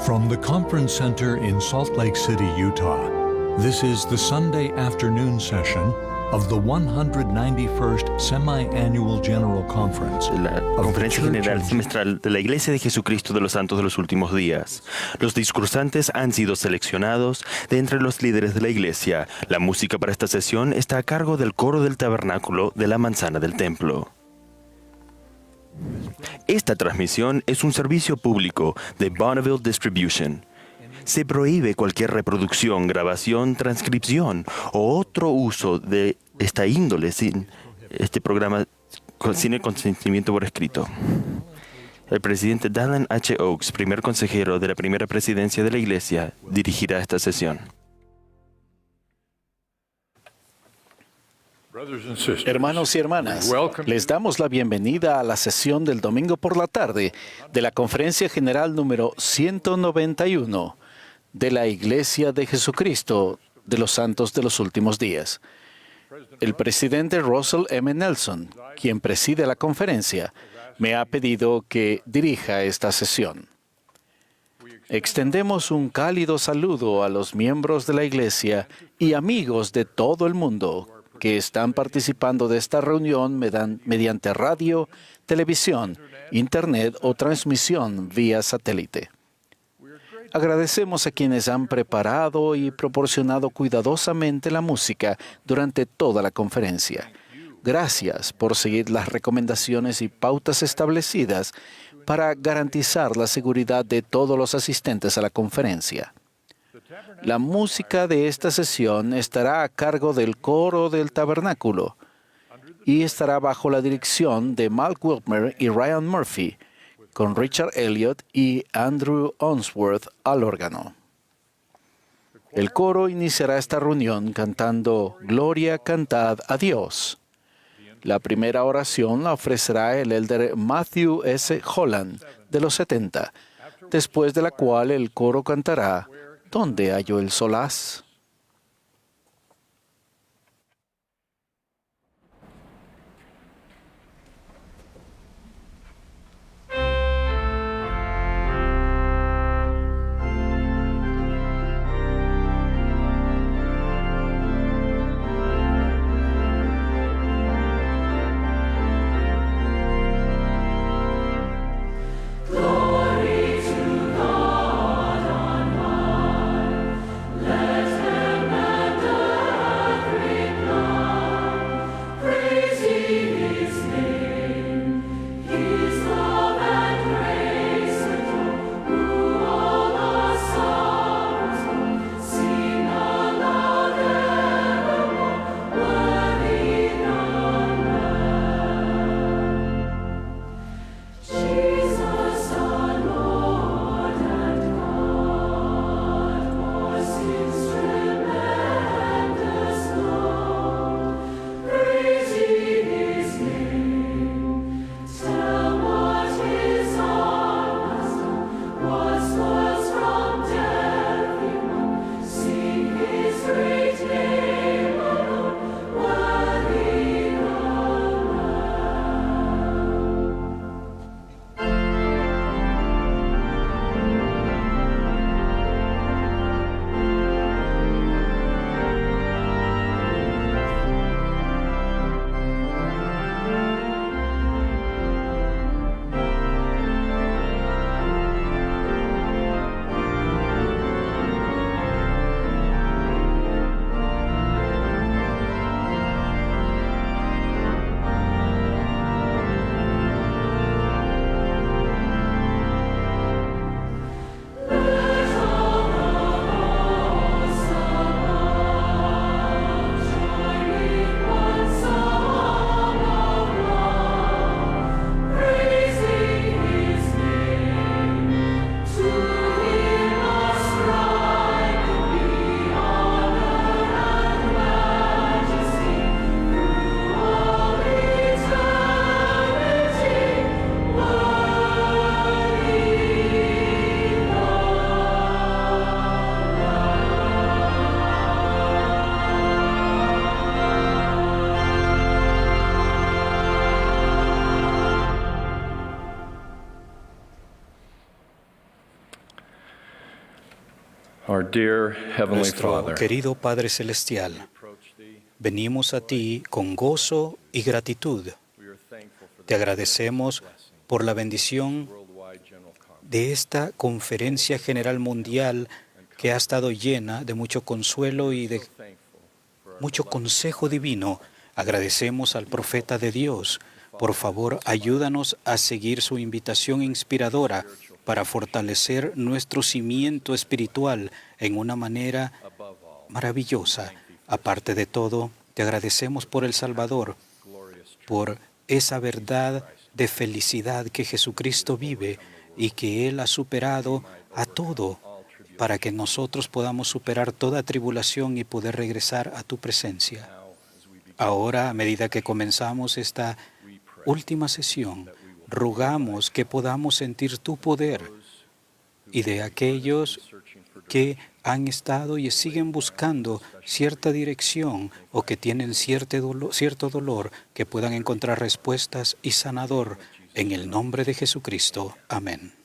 From the Conference Center in Salt Lake City, Utah, this is the Sunday afternoon session of the 191st Semi-Annual General Conference La of the Conferencia Church General of Semestral de la Iglesia de Jesucristo de los Santos de los Últimos Días. Los discursantes han sido seleccionados de entre los líderes de la Iglesia. La música para esta sesión está a cargo del coro del tabernáculo de la manzana del templo. Esta transmisión es un servicio público de Bonneville Distribution. Se prohíbe cualquier reproducción, grabación, transcripción o otro uso de esta índole sin este programa sin el consentimiento por escrito. El presidente Dallin H. Oaks, primer consejero de la primera presidencia de la Iglesia, dirigirá esta sesión. Hermanos y hermanas, les damos la bienvenida a la sesión del domingo por la tarde de la Conferencia General número 191 de la Iglesia de Jesucristo de los Santos de los Últimos Días. El presidente Russell M. Nelson, quien preside la conferencia, me ha pedido que dirija esta sesión. Extendemos un cálido saludo a los miembros de la Iglesia y amigos de todo el mundo que están participando de esta reunión mediante radio, televisión, internet o transmisión vía satélite. Agradecemos a quienes han preparado y proporcionado cuidadosamente la música durante toda la conferencia. Gracias por seguir las recomendaciones y pautas establecidas para garantizar la seguridad de todos los asistentes a la conferencia. La música de esta sesión estará a cargo del coro del tabernáculo y estará bajo la dirección de Mark Wilmer y Ryan Murphy, con Richard Elliott y Andrew Onsworth al órgano. El coro iniciará esta reunión cantando Gloria, cantad a Dios. La primera oración la ofrecerá el elder Matthew S. Holland, de los 70, después de la cual el coro cantará ¿Dónde halló el solaz? Glory to God on high. Let Our dear Heavenly Nuestro Father, querido Padre Celestial, venimos a ti con gozo y gratitud. Te agradecemos por la bendición de esta conferencia general mundial que ha estado llena de mucho consuelo y de mucho consejo divino. Agradecemos al profeta de Dios. Por favor, ayúdanos a seguir su invitación inspiradora para fortalecer nuestro cimiento espiritual en una manera maravillosa. Aparte de todo, te agradecemos por el Salvador, por esa verdad de felicidad que Jesucristo vive y que Él ha superado a todo para que nosotros podamos superar toda tribulación y poder regresar a tu presencia. Ahora, a medida que comenzamos esta última sesión, rogamos que podamos sentir tu poder y de aquellos que han estado y siguen buscando cierta dirección o que tienen cierto dolor, que puedan encontrar respuestas y sanador en el nombre de Jesucristo. Amén.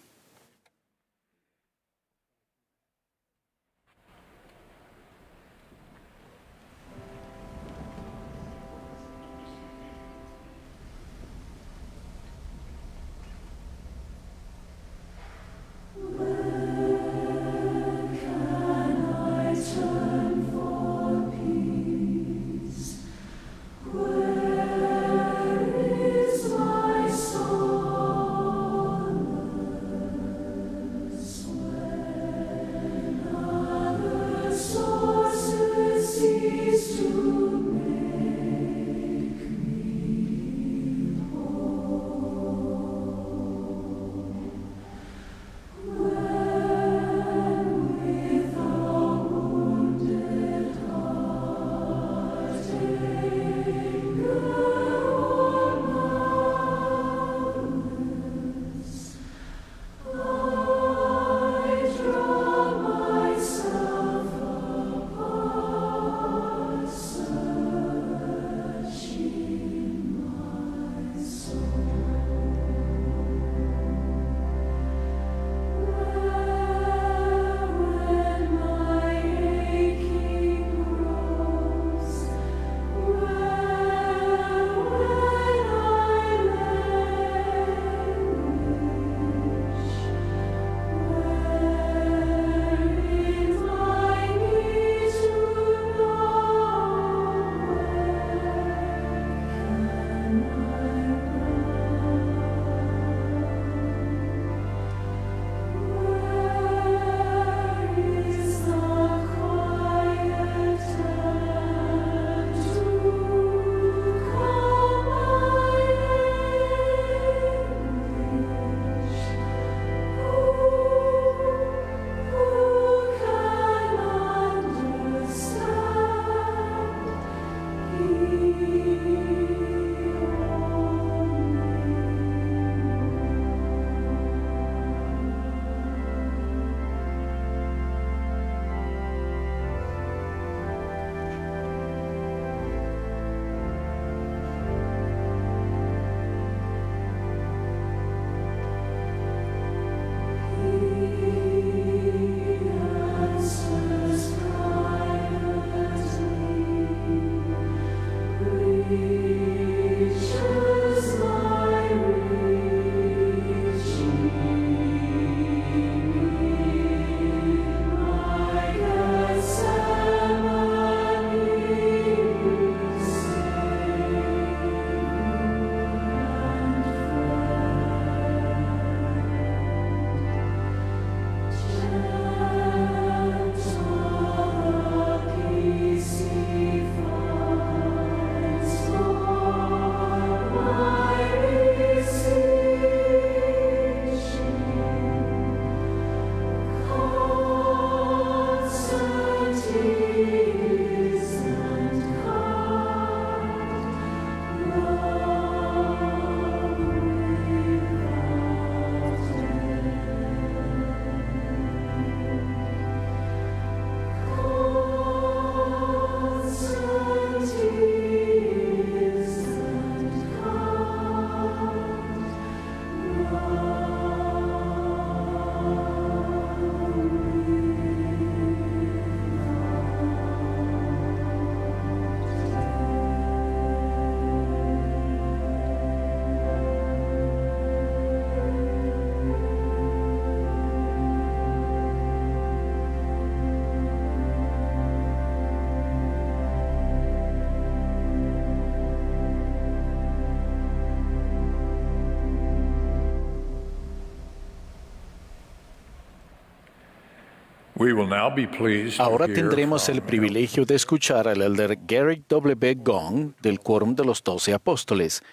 Ahora tendremos el privilegio de escuchar al elder Garrick W. Gong del Quórum de los 12 Apóstoles.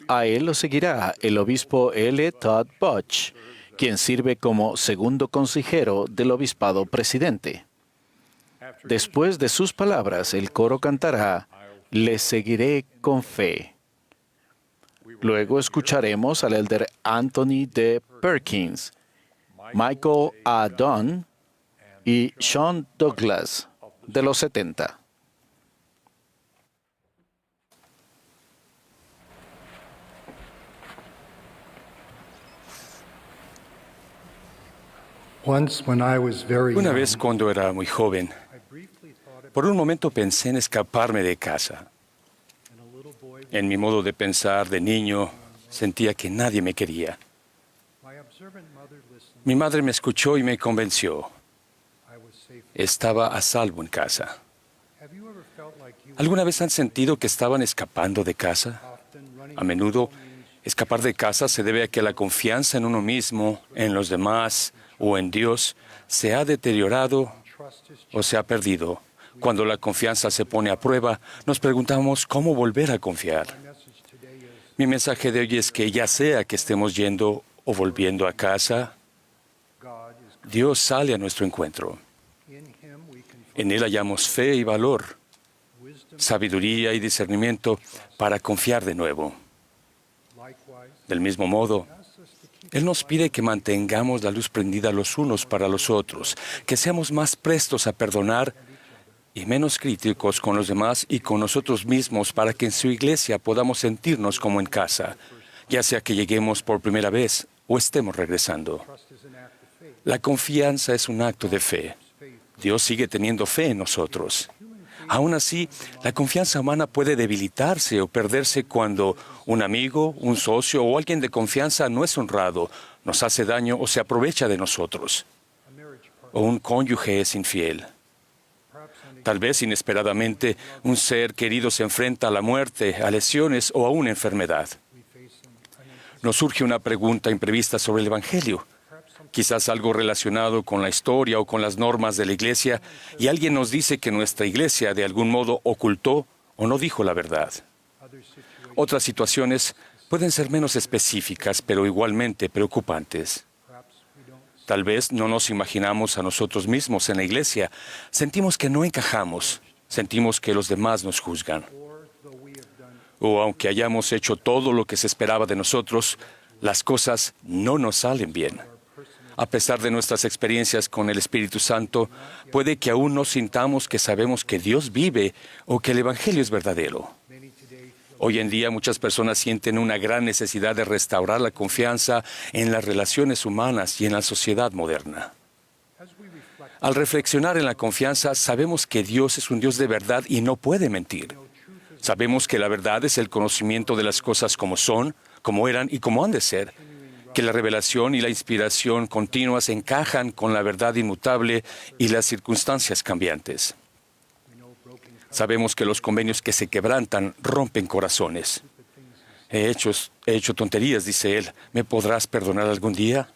A él lo seguirá el obispo L. Todd Butch, quien sirve como segundo consejero del obispado presidente. Después de sus palabras, el coro cantará «Le seguiré con fe». Luego escucharemos al elder Anthony D. Perkins, Michael A. Dunn y Sean Douglas, de los 70. Una vez cuando era muy joven, por un momento pensé en escaparme de casa. En mi modo de pensar de niño, sentía que nadie me quería. Mi madre me escuchó y me convenció. Estaba a salvo en casa. ¿Alguna vez han sentido que estaban escapando de casa? A menudo, escapar de casa se debe a que la confianza en uno mismo, en los demás o en Dios se ha deteriorado o se ha perdido. Cuando la confianza se pone a prueba, nos preguntamos cómo volver a confiar. Mi mensaje de hoy es que ya sea que estemos yendo o volviendo a casa, Dios sale a nuestro encuentro. En Él hallamos fe y valor, sabiduría y discernimiento para confiar de nuevo. Del mismo modo, Él nos pide que mantengamos la luz prendida los unos para los otros, que seamos más prestos a perdonar y menos críticos con los demás y con nosotros mismos para que en su iglesia podamos sentirnos como en casa, ya sea que lleguemos por primera vez o estemos regresando. La confianza es un acto de fe. Dios sigue teniendo fe en nosotros. Aún así, la confianza humana puede debilitarse o perderse cuando un amigo, un socio o alguien de confianza no es honrado, nos hace daño o se aprovecha de nosotros. O un cónyuge es infiel. Tal vez inesperadamente un ser querido se enfrenta a la muerte, a lesiones o a una enfermedad. Nos surge una pregunta imprevista sobre el Evangelio. Quizás algo relacionado con la historia o con las normas de la iglesia, y alguien nos dice que nuestra iglesia de algún modo ocultó o no dijo la verdad. Otras situaciones pueden ser menos específicas, pero igualmente preocupantes. Tal vez no nos imaginamos a nosotros mismos en la iglesia. Sentimos que no encajamos. Sentimos que los demás nos juzgan. O aunque hayamos hecho todo lo que se esperaba de nosotros, las cosas no nos salen bien. A pesar de nuestras experiencias con el Espíritu Santo, puede que aún no sintamos que sabemos que Dios vive o que el Evangelio es verdadero. Hoy en día muchas personas sienten una gran necesidad de restaurar la confianza en las relaciones humanas y en la sociedad moderna. Al reflexionar en la confianza, sabemos que Dios es un Dios de verdad y no puede mentir. Sabemos que la verdad es el conocimiento de las cosas como son, como eran y como han de ser. Que la revelación y la inspiración continuas encajan con la verdad inmutable y las circunstancias cambiantes. Sabemos que los convenios que se quebrantan rompen corazones. He hecho tonterías, dice él. ¿Me podrás perdonar algún día?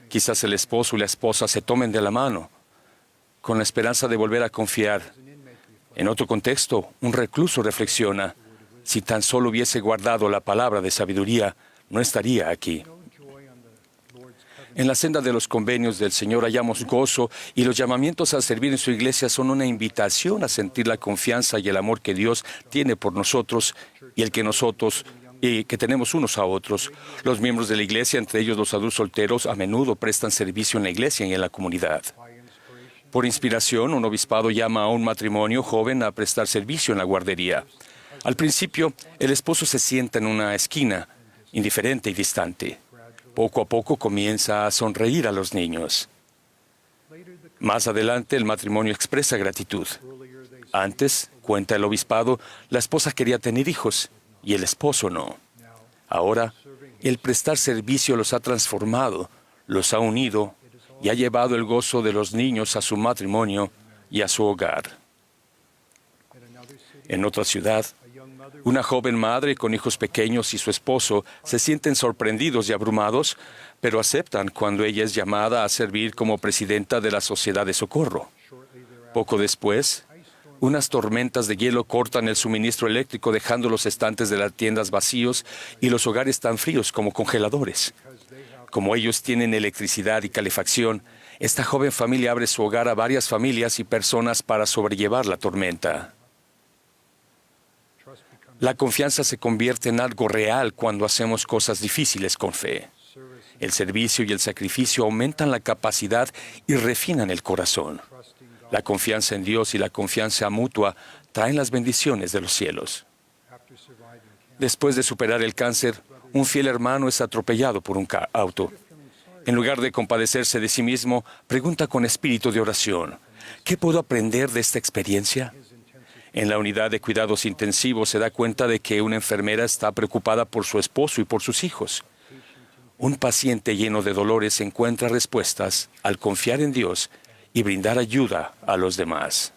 Quizás el esposo y la esposa se tomen de la mano, con la esperanza de volver a confiar. En otro contexto, un recluso reflexiona, si tan solo hubiese guardado la palabra de sabiduría, no estaría aquí. En la senda de los convenios del Señor hallamos gozo y los llamamientos a servir en su iglesia son una invitación a sentir la confianza y el amor que Dios tiene por nosotros y el que nosotros y que tenemos unos a otros. Los miembros de la iglesia, entre ellos los adultos solteros, a menudo prestan servicio en la iglesia y en la comunidad. Por inspiración, un obispado llama a un matrimonio joven a prestar servicio en la guardería. Al principio, el esposo se sienta en una esquina, indiferente y distante. Poco a poco comienza a sonreír a los niños. Más adelante, el matrimonio expresa gratitud. Antes, cuenta el obispado, la esposa quería tener hijos y el esposo no. Ahora, el prestar servicio los ha transformado, los ha unido y ha llevado el gozo de los niños a su matrimonio y a su hogar. En otra ciudad, Una joven madre con hijos pequeños y su esposo se sienten sorprendidos y abrumados, pero aceptan cuando ella es llamada a servir como presidenta de la Sociedad de Socorro. Poco después, unas tormentas de hielo cortan el suministro eléctrico, dejando los estantes de las tiendas vacíos y los hogares tan fríos como congeladores. Como ellos tienen electricidad y calefacción, esta joven familia abre su hogar a varias familias y personas para sobrellevar la tormenta. La confianza se convierte en algo real cuando hacemos cosas difíciles con fe. El servicio y el sacrificio aumentan la capacidad y refinan el corazón. La confianza en Dios y la confianza mutua traen las bendiciones de los cielos. Después de superar el cáncer, un fiel hermano es atropellado por un auto. En lugar de compadecerse de sí mismo, pregunta con espíritu de oración: ¿qué puedo aprender de esta experiencia? En la unidad de cuidados intensivos se da cuenta de que una enfermera está preocupada por su esposo y por sus hijos. Un paciente lleno de dolores encuentra respuestas al confiar en Dios y brindar ayuda a los demás.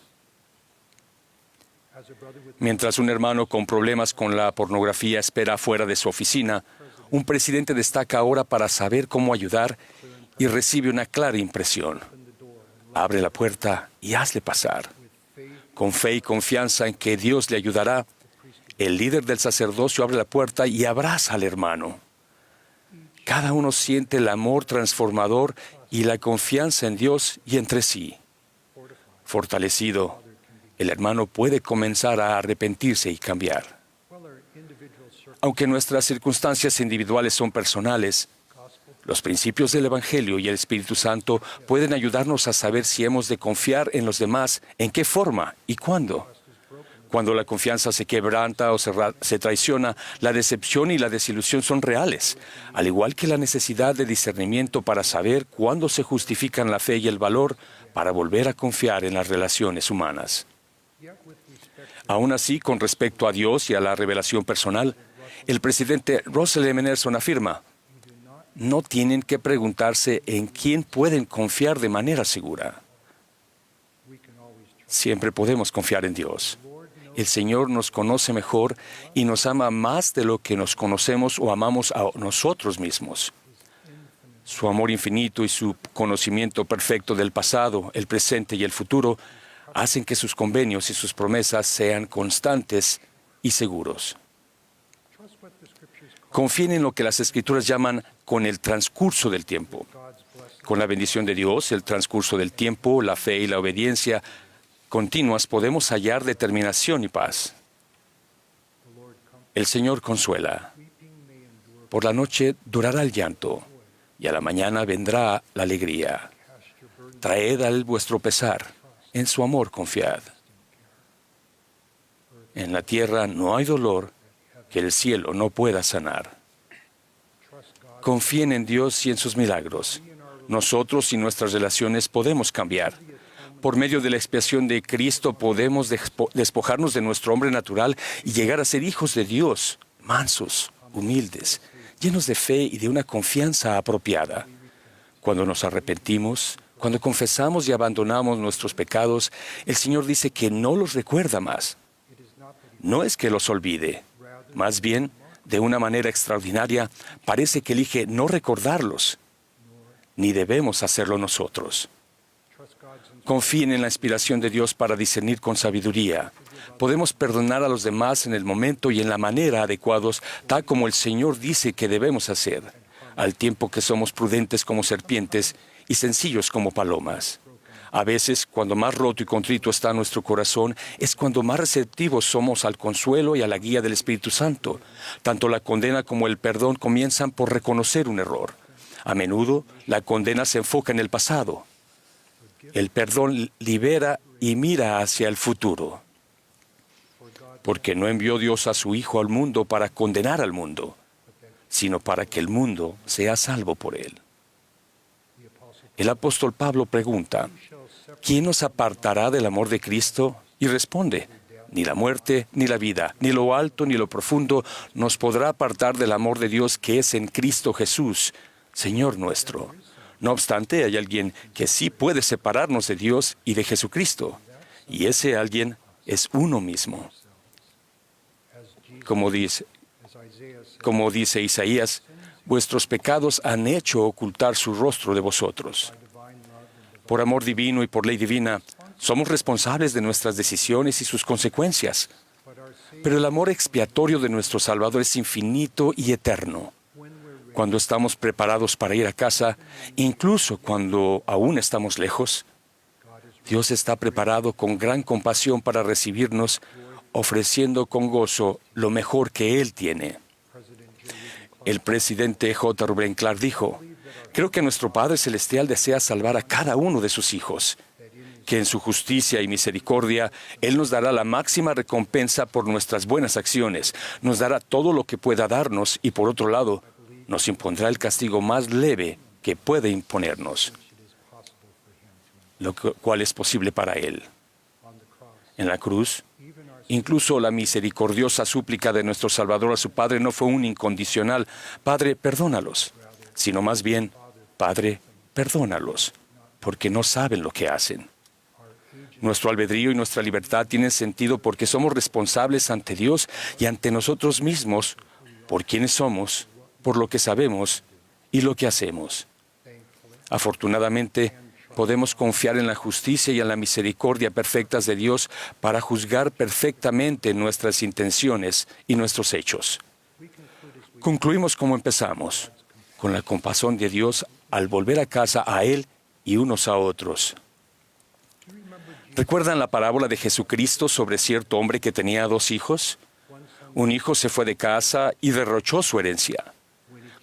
Mientras un hermano con problemas con la pornografía espera fuera de su oficina, un presidente destaca ahora para saber cómo ayudar y recibe una clara impresión. Abre la puerta y hazle pasar. Con fe y confianza en que Dios le ayudará, el líder del sacerdocio abre la puerta y abraza al hermano. Cada uno siente el amor transformador y la confianza en Dios y entre sí. Fortalecido, el hermano puede comenzar a arrepentirse y cambiar. Aunque nuestras circunstancias individuales son personales, los principios del Evangelio y el Espíritu Santo pueden ayudarnos a saber si hemos de confiar en los demás, en qué forma y cuándo. Cuando la confianza se quebranta o se traiciona, la decepción y la desilusión son reales, al igual que la necesidad de discernimiento para saber cuándo se justifican la fe y el valor para volver a confiar en las relaciones humanas. Aún así, con respecto a Dios y a la revelación personal, el presidente Russell M. Nelson afirma: no tienen que preguntarse en quién pueden confiar de manera segura. Siempre podemos confiar en Dios. El Señor nos conoce mejor y nos ama más de lo que nos conocemos o amamos a nosotros mismos. Su amor infinito y su conocimiento perfecto del pasado, el presente y el futuro hacen que sus convenios y sus promesas sean constantes y seguros. Confíen en lo que las Escrituras llaman con el transcurso del tiempo. Con la bendición de Dios, el transcurso del tiempo, la fe y la obediencia continuas podemos hallar determinación y paz. El Señor consuela. Por la noche durará el llanto y a la mañana vendrá la alegría. Traed a Él vuestro pesar, en su amor confiad. En la tierra no hay dolor que el cielo no pueda sanar. Confíen en Dios y en sus milagros. Nosotros y nuestras relaciones podemos cambiar. Por medio de la expiación de Cristo podemos despojarnos de nuestro hombre natural y llegar a ser hijos de Dios, mansos, humildes, llenos de fe y de una confianza apropiada. Cuando nos arrepentimos, cuando confesamos y abandonamos nuestros pecados, el Señor dice que no los recuerda más. No es que los olvide, más bien, de una manera extraordinaria, parece que elige no recordarlos, ni debemos hacerlo nosotros. Confíen en la inspiración de Dios para discernir con sabiduría. Podemos perdonar a los demás en el momento y en la manera adecuados, tal como el Señor dice que debemos hacer, al tiempo que somos prudentes como serpientes y sencillos como palomas. A veces, cuando más roto y contrito está nuestro corazón, es cuando más receptivos somos al consuelo y a la guía del Espíritu Santo. Tanto la condena como el perdón comienzan por reconocer un error. A menudo, la condena se enfoca en el pasado. El perdón libera y mira hacia el futuro. Porque no envió Dios a su Hijo al mundo para condenar al mundo, sino para que el mundo sea salvo por él. El apóstol Pablo pregunta: ¿quién nos apartará del amor de Cristo? Y responde: ni la muerte, ni la vida, ni lo alto, ni lo profundo nos podrá apartar del amor de Dios que es en Cristo Jesús, Señor nuestro. No obstante, hay alguien que sí puede separarnos de Dios y de Jesucristo, y ese alguien es uno mismo. como dice Isaías, vuestros pecados han hecho ocultar su rostro de vosotros. Por amor divino y por ley divina, somos responsables de nuestras decisiones y sus consecuencias. Pero el amor expiatorio de nuestro Salvador es infinito y eterno. Cuando estamos preparados para ir a casa, incluso cuando aún estamos lejos, Dios está preparado con gran compasión para recibirnos, ofreciendo con gozo lo mejor que Él tiene. El presidente J. Rubén Clark dijo: creo que nuestro Padre Celestial desea salvar a cada uno de sus hijos, que en su justicia y misericordia Él nos dará la máxima recompensa por nuestras buenas acciones, nos dará todo lo que pueda darnos y, por otro lado, nos impondrá el castigo más leve que puede imponernos, lo cual es posible para Él. En la cruz, incluso la misericordiosa súplica de nuestro Salvador a su Padre no fue un incondicional: Padre, perdónalos, sino más bien: Padre, perdónalos, porque no saben lo que hacen. Nuestro albedrío y nuestra libertad tienen sentido porque somos responsables ante Dios y ante nosotros mismos por quienes somos, por lo que sabemos y lo que hacemos. Afortunadamente, podemos confiar en la justicia y en la misericordia perfectas de Dios para juzgar perfectamente nuestras intenciones y nuestros hechos. Concluimos como empezamos, con la compasión de Dios al volver a casa a Él y unos a otros. ¿Recuerdan la parábola de Jesucristo sobre cierto hombre que tenía 2 hijos? Un hijo se fue de casa y derrochó su herencia.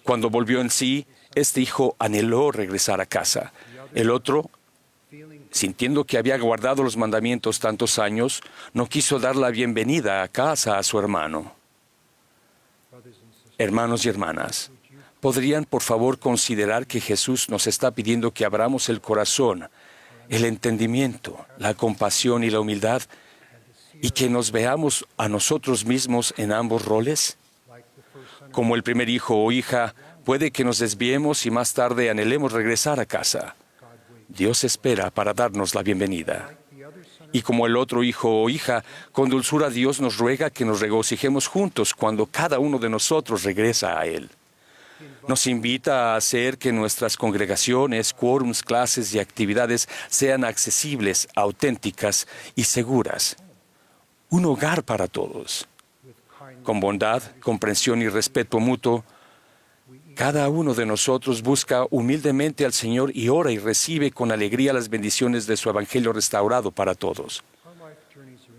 Cuando volvió en sí, este hijo anheló regresar a casa. El otro, sintiendo que había guardado los mandamientos tantos años, no quiso dar la bienvenida a casa a su hermano. Hermanos y hermanas, ¿podrían por favor considerar que Jesús nos está pidiendo que abramos el corazón, el entendimiento, la compasión y la humildad, y que nos veamos a nosotros mismos en ambos roles? Como el primer hijo o hija, puede que nos desviemos y más tarde anhelemos regresar a casa. Dios espera para darnos la bienvenida. Y como el otro hijo o hija, con dulzura Dios nos ruega que nos regocijemos juntos cuando cada uno de nosotros regresa a Él. Nos invita a hacer que nuestras congregaciones, quórums, clases y actividades sean accesibles, auténticas y seguras. Un hogar para todos. Con bondad, comprensión y respeto mutuo, cada uno de nosotros busca humildemente al Señor y ora y recibe con alegría las bendiciones de su Evangelio restaurado para todos.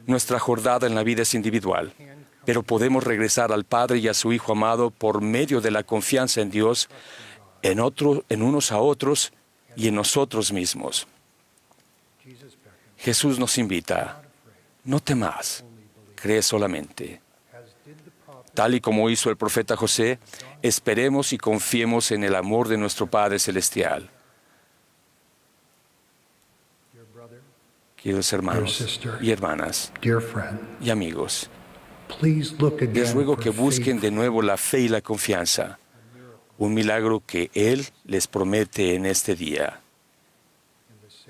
Nuestra jornada en la vida es individual, pero podemos regresar al Padre y a su Hijo amado por medio de la confianza en Dios, en unos a otros y en nosotros mismos. Jesús nos invita: no temas, cree solamente. Tal y como hizo el profeta José, esperemos y confiemos en el amor de nuestro Padre Celestial. Queridos hermanos y hermanas y amigos, les ruego que busquen de nuevo la fe y la confianza, un milagro que Él les promete en este día.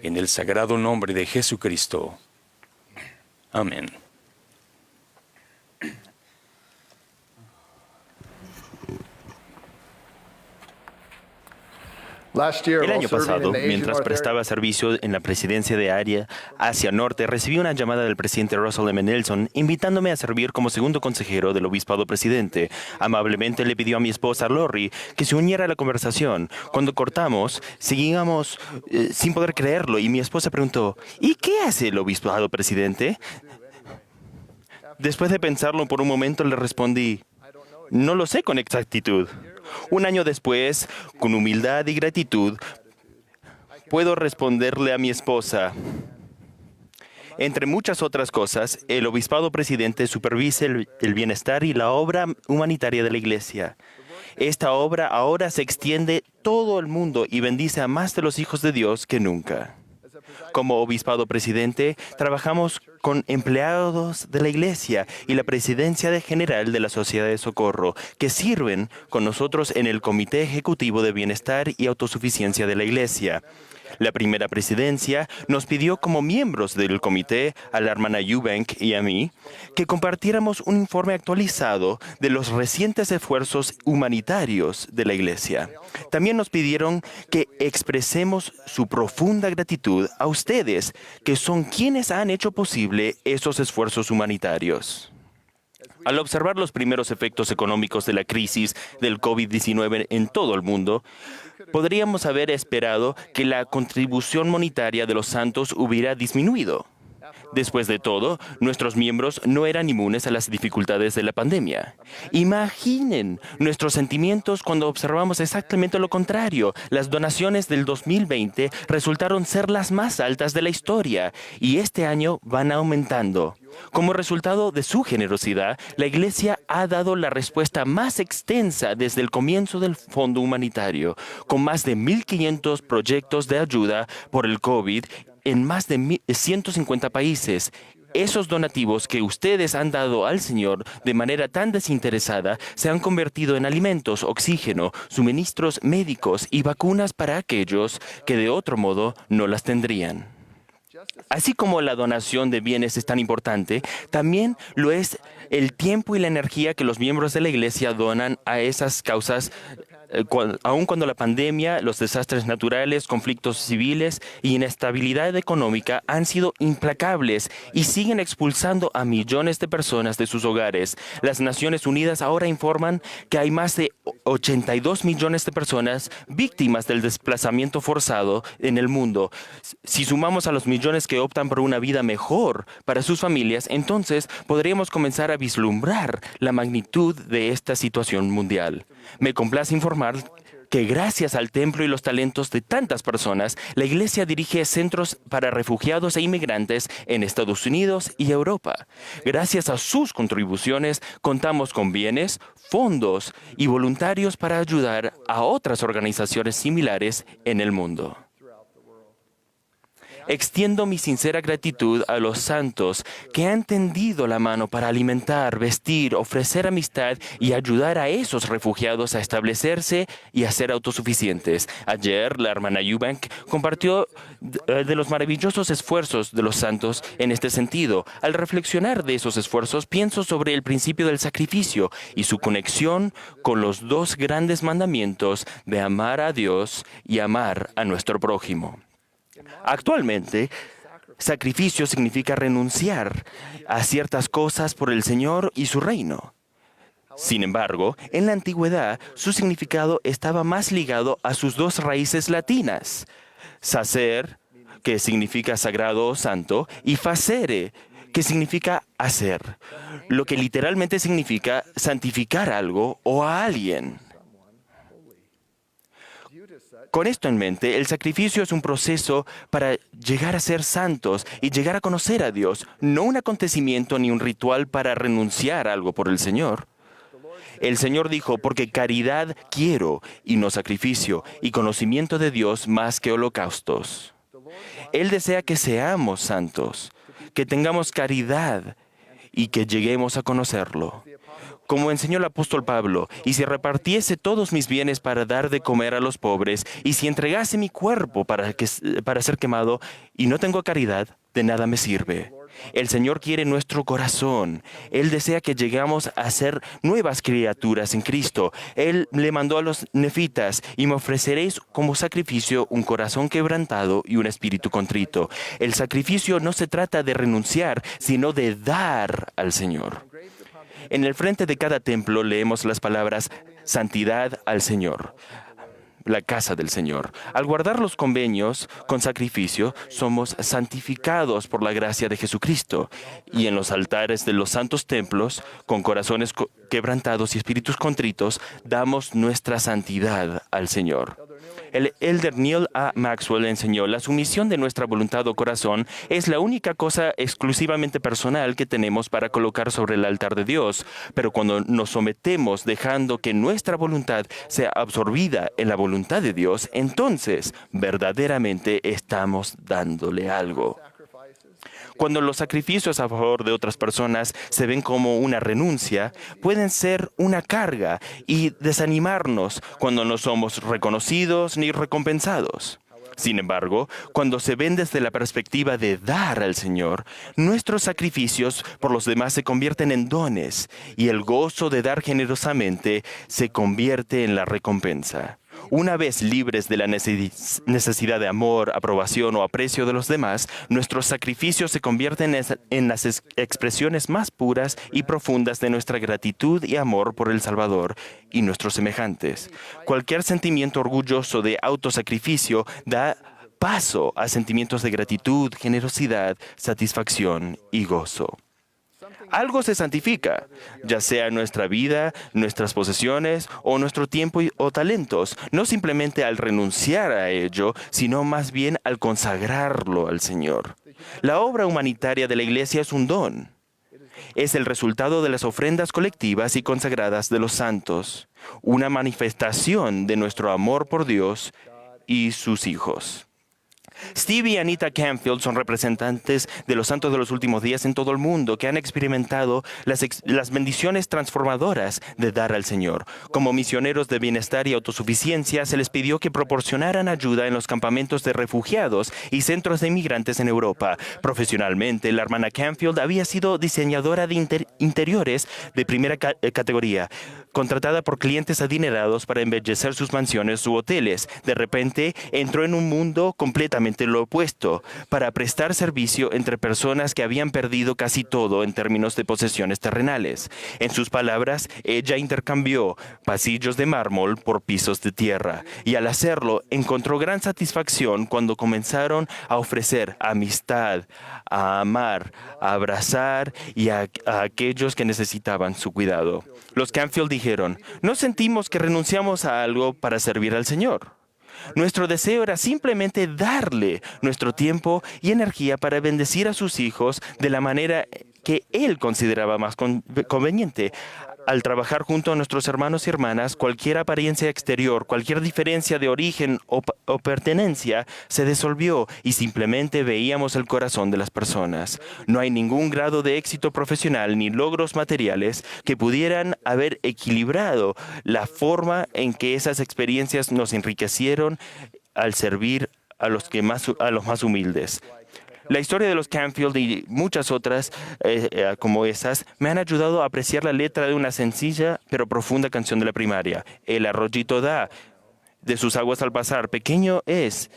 En el sagrado nombre de Jesucristo. Amén. El año pasado, mientras prestaba servicio en la presidencia de área Asia Norte, recibí una llamada del presidente Russell M. Nelson invitándome a servir como segundo consejero del obispado presidente. Amablemente le pidió a mi esposa Lori que se uniera a la conversación. Cuando cortamos, seguíamos sin poder creerlo y mi esposa preguntó: ¿y qué hace el obispado presidente? Después de pensarlo por un momento le respondí: no lo sé con exactitud. Un año después, con humildad y gratitud, puedo responderle a mi esposa: entre muchas otras cosas, el obispado presidente supervisa el bienestar y la obra humanitaria de la Iglesia. Esta obra ahora se extiende todo el mundo y bendice a más de los hijos de Dios que nunca. Como obispado presidente, trabajamos con empleados de la Iglesia y la presidencia general de la Sociedad de Socorro, que sirven con nosotros en el Comité Ejecutivo de Bienestar y Autosuficiencia de la Iglesia. La primera presidencia nos pidió como miembros del comité a la hermana Eubank y a mí que compartiéramos un informe actualizado de los recientes esfuerzos humanitarios de la Iglesia. También nos pidieron que expresemos su profunda gratitud a ustedes, que son quienes han hecho posible esos esfuerzos humanitarios. Al observar los primeros efectos económicos de la crisis del COVID-19 en todo el mundo, podríamos haber esperado que la contribución monetaria de los santos hubiera disminuido. Después de todo, nuestros miembros no eran inmunes a las dificultades de la pandemia. Imaginen nuestros sentimientos cuando observamos exactamente lo contrario. Las donaciones del 2020 resultaron ser las más altas de la historia y este año van aumentando. Como resultado de su generosidad, la Iglesia ha dado la respuesta más extensa desde el comienzo del Fondo Humanitario, con más de 1.500 proyectos de ayuda por el COVID en más de 150 países. Esos donativos que ustedes han dado al Señor de manera tan desinteresada se han convertido en alimentos, oxígeno, suministros médicos y vacunas para aquellos que de otro modo no las tendrían. Así como la donación de bienes es tan importante, también lo es el tiempo y la energía que los miembros de la Iglesia donan a esas causas, aun cuando la pandemia, los desastres naturales, conflictos civiles y inestabilidad económica han sido implacables y siguen expulsando a millones de personas de sus hogares. Las Naciones Unidas ahora informan que hay más de 82 millones de personas víctimas del desplazamiento forzado en el mundo. Si sumamos a los millones que optan por una vida mejor para sus familias, entonces podríamos comenzar a vislumbrar la magnitud de esta situación mundial. Me complace informar que gracias al templo y los talentos de tantas personas, la Iglesia dirige centros para refugiados e inmigrantes en Estados Unidos y Europa. Gracias a sus contribuciones, contamos con bienes, fondos y voluntarios para ayudar a otras organizaciones similares en el mundo. Extiendo mi sincera gratitud a los santos que han tendido la mano para alimentar, vestir, ofrecer amistad y ayudar a esos refugiados a establecerse y a ser autosuficientes. Ayer, la hermana Eubank compartió de los maravillosos esfuerzos de los santos en este sentido. Al reflexionar de esos esfuerzos, pienso sobre el principio del sacrificio y su conexión con los dos grandes mandamientos de amar a Dios y amar a nuestro prójimo. Actualmente, sacrificio significa renunciar a ciertas cosas por el Señor y su reino. Sin embargo, en la antigüedad, su significado estaba más ligado a sus dos raíces latinas, sacer, que significa sagrado o santo, y facere, que significa hacer, lo que literalmente significa santificar algo o a alguien. Con esto en mente, el sacrificio es un proceso para llegar a ser santos y llegar a conocer a Dios, no un acontecimiento ni un ritual para renunciar a algo por el Señor. El Señor dijo, porque caridad quiero y no sacrificio, y conocimiento de Dios más que holocaustos. Él desea que seamos santos, que tengamos caridad y que lleguemos a conocerlo. Como enseñó el apóstol Pablo, y si repartiese todos mis bienes para dar de comer a los pobres, y si entregase mi cuerpo para ser quemado, y no tengo caridad, de nada me sirve. El Señor quiere nuestro corazón. Él desea que lleguemos a ser nuevas criaturas en Cristo. Él le mandó a los nefitas, y me ofreceréis como sacrificio un corazón quebrantado y un espíritu contrito. El sacrificio no se trata de renunciar, sino de dar al Señor. En el frente de cada templo leemos las palabras santidad al Señor, la casa del Señor. Al guardar los convenios con sacrificio, somos santificados por la gracia de Jesucristo. Y en los altares de los santos templos, con corazones quebrantados y espíritus contritos, damos nuestra santidad al Señor. El elder Neil A. Maxwell enseñó, la sumisión de nuestra voluntad o corazón es la única cosa exclusivamente personal que tenemos para colocar sobre el altar de Dios. Pero cuando nos sometemos dejando que nuestra voluntad sea absorbida en la voluntad de Dios, entonces verdaderamente estamos dándole algo. Cuando los sacrificios a favor de otras personas se ven como una renuncia, pueden ser una carga y desanimarnos cuando no somos reconocidos ni recompensados. Sin embargo, cuando se ven desde la perspectiva de dar al Señor, nuestros sacrificios por los demás se convierten en dones y el gozo de dar generosamente se convierte en la recompensa. Una vez libres de la necesidad de amor, aprobación o aprecio de los demás, nuestros sacrificios se convierten en las expresiones más puras y profundas de nuestra gratitud y amor por el Salvador y nuestros semejantes. Cualquier sentimiento orgulloso de autosacrificio da paso a sentimientos de gratitud, generosidad, satisfacción y gozo. Algo se santifica, ya sea nuestra vida, nuestras posesiones o nuestro tiempo o talentos, no simplemente al renunciar a ello, sino más bien al consagrarlo al Señor. La obra humanitaria de la Iglesia es un don. Es el resultado de las ofrendas colectivas y consagradas de los santos, una manifestación de nuestro amor por Dios y sus hijos. Steve y Anita Canfield son representantes de los santos de los últimos días en todo el mundo que han experimentado las bendiciones transformadoras de dar al Señor. Como misioneros de bienestar y autosuficiencia, se les pidió que proporcionaran ayuda en los campamentos de refugiados y centros de inmigrantes en Europa. Profesionalmente, la hermana Canfield había sido diseñadora de interiores de primera categoría, contratada por clientes adinerados para embellecer sus mansiones u hoteles. De repente, entró en un mundo completamente lo opuesto, para prestar servicio entre personas que habían perdido casi todo en términos de posesiones terrenales. En sus palabras, ella intercambió pasillos de mármol por pisos de tierra, y al hacerlo encontró gran satisfacción cuando comenzaron a ofrecer amistad, a amar, a abrazar y a aquellos que necesitaban su cuidado. Los Canfield dijeron: "No sentimos que renunciamos a algo para servir al Señor. Nuestro deseo era simplemente darle nuestro tiempo y energía para bendecir a sus hijos de la manera que Él consideraba más conveniente. Al trabajar junto a nuestros hermanos y hermanas, cualquier apariencia exterior, cualquier diferencia de origen o pertenencia se disolvió y simplemente veíamos el corazón de las personas. No hay ningún grado de éxito profesional ni logros materiales que pudieran haber equilibrado la forma en que esas experiencias nos enriquecieron al servir a los más humildes". La historia de los Canfield y muchas otras como esas me han ayudado a apreciar la letra de una sencilla pero profunda canción de la primaria. El arroyito da de sus aguas al pasar, pequeño es,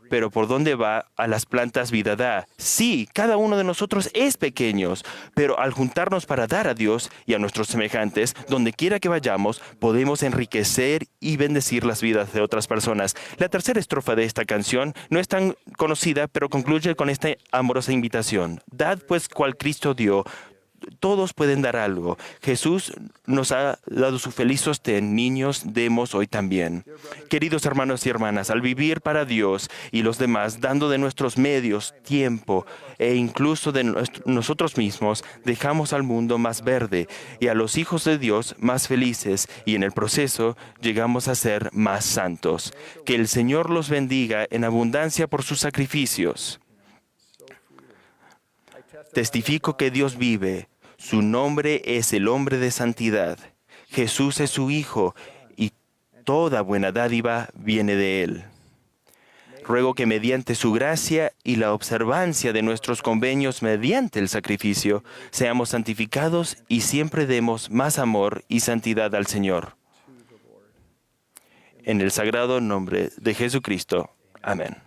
pero por donde va a las plantas vida da. Sí, cada uno de nosotros es pequeños, pero al juntarnos para dar a Dios y a nuestros semejantes, donde quiera que vayamos, podemos enriquecer y bendecir las vidas de otras personas. La tercera estrofa de esta canción no es tan conocida, pero concluye con esta amorosa invitación. Dad pues cual Cristo dio. Todos pueden dar algo. Jesús nos ha dado su feliz sostén. Niños, demos hoy también. Queridos hermanos y hermanas, al vivir para Dios y los demás, dando de nuestros medios, tiempo e incluso de nosotros mismos, dejamos al mundo más verde y a los hijos de Dios más felices, y en el proceso llegamos a ser más santos. Que el Señor los bendiga en abundancia por sus sacrificios. Testifico que Dios vive. Su nombre es el hombre de santidad. Jesús es su Hijo y toda buena dádiva viene de Él. Ruego que mediante su gracia y la observancia de nuestros convenios mediante el sacrificio, seamos santificados y siempre demos más amor y santidad al Señor. En el sagrado nombre de Jesucristo. Amén.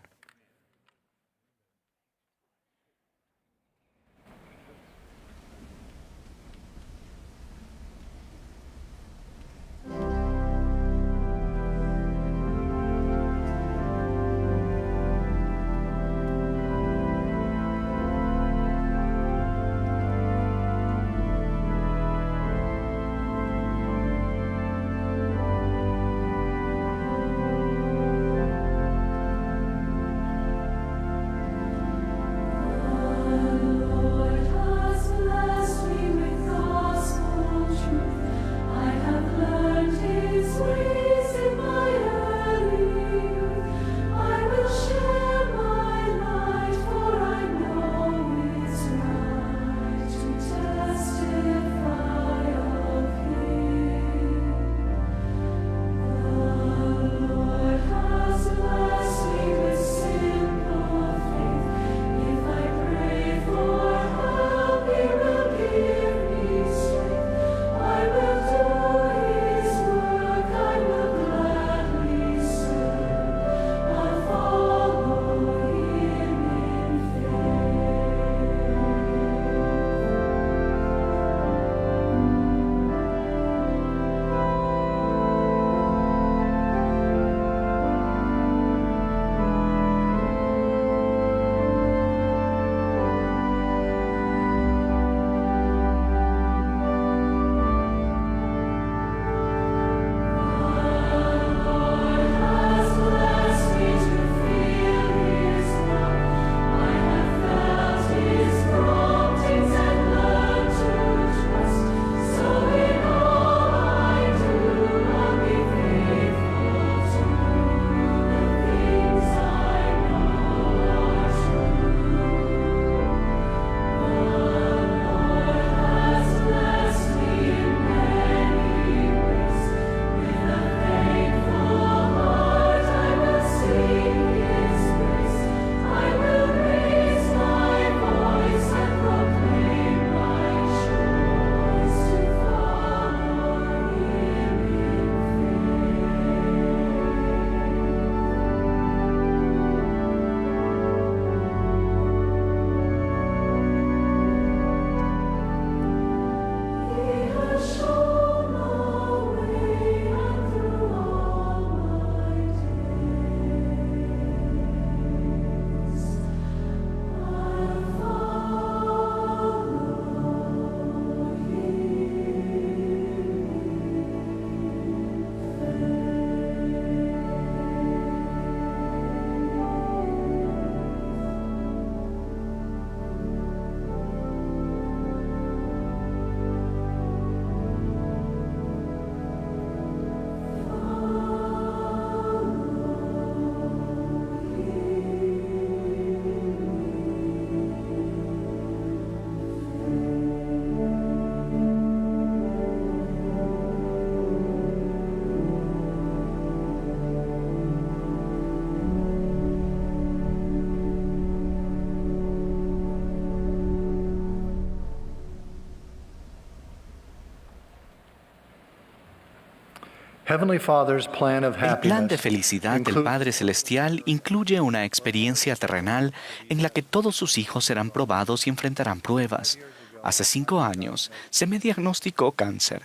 Heavenly Father's plan of El plan de happiness felicidad del Padre Celestial incluye una experiencia terrenal en la que todos sus hijos serán probados y enfrentarán pruebas. Hace 5 años se me diagnosticó cáncer.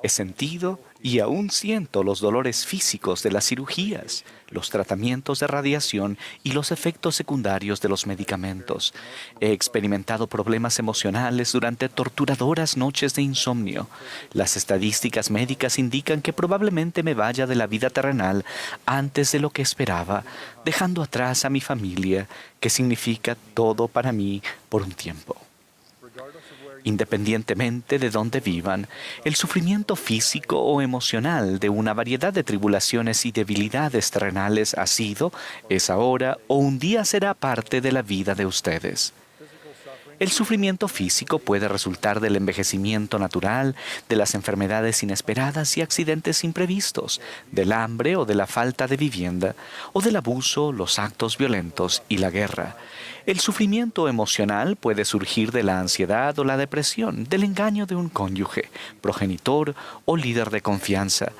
He sentido y aún siento los dolores físicos de las cirugías, los tratamientos de radiación y los efectos secundarios de los medicamentos. He experimentado problemas emocionales durante torturadoras noches de insomnio. Las estadísticas médicas indican que probablemente me vaya de la vida terrenal antes de lo que esperaba, dejando atrás a mi familia, que significa todo para mí por un tiempo. Independientemente de dónde vivan, el sufrimiento físico o emocional de una variedad de tribulaciones y debilidades terrenales ha sido, es ahora o un día será parte de la vida de ustedes. El sufrimiento físico puede resultar del envejecimiento natural, de las enfermedades inesperadas y accidentes imprevistos, del hambre o de la falta de vivienda, o del abuso, los actos violentos y la guerra. El sufrimiento emocional puede surgir de la ansiedad o la depresión, del engaño de un cónyuge, progenitor o líder de confianza,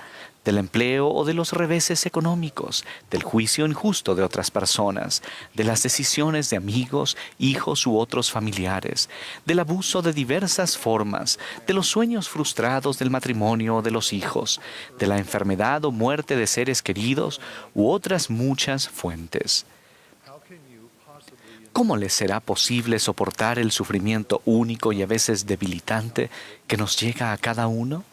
del empleo o de los reveses económicos, del juicio injusto de otras personas, de las decisiones de amigos, hijos u otros familiares, del abuso de diversas formas, de los sueños frustrados del matrimonio o de los hijos, de la enfermedad o muerte de seres queridos u otras muchas fuentes. ¿Cómo les será posible soportar el sufrimiento único y a veces debilitante que nos llega a cada uno?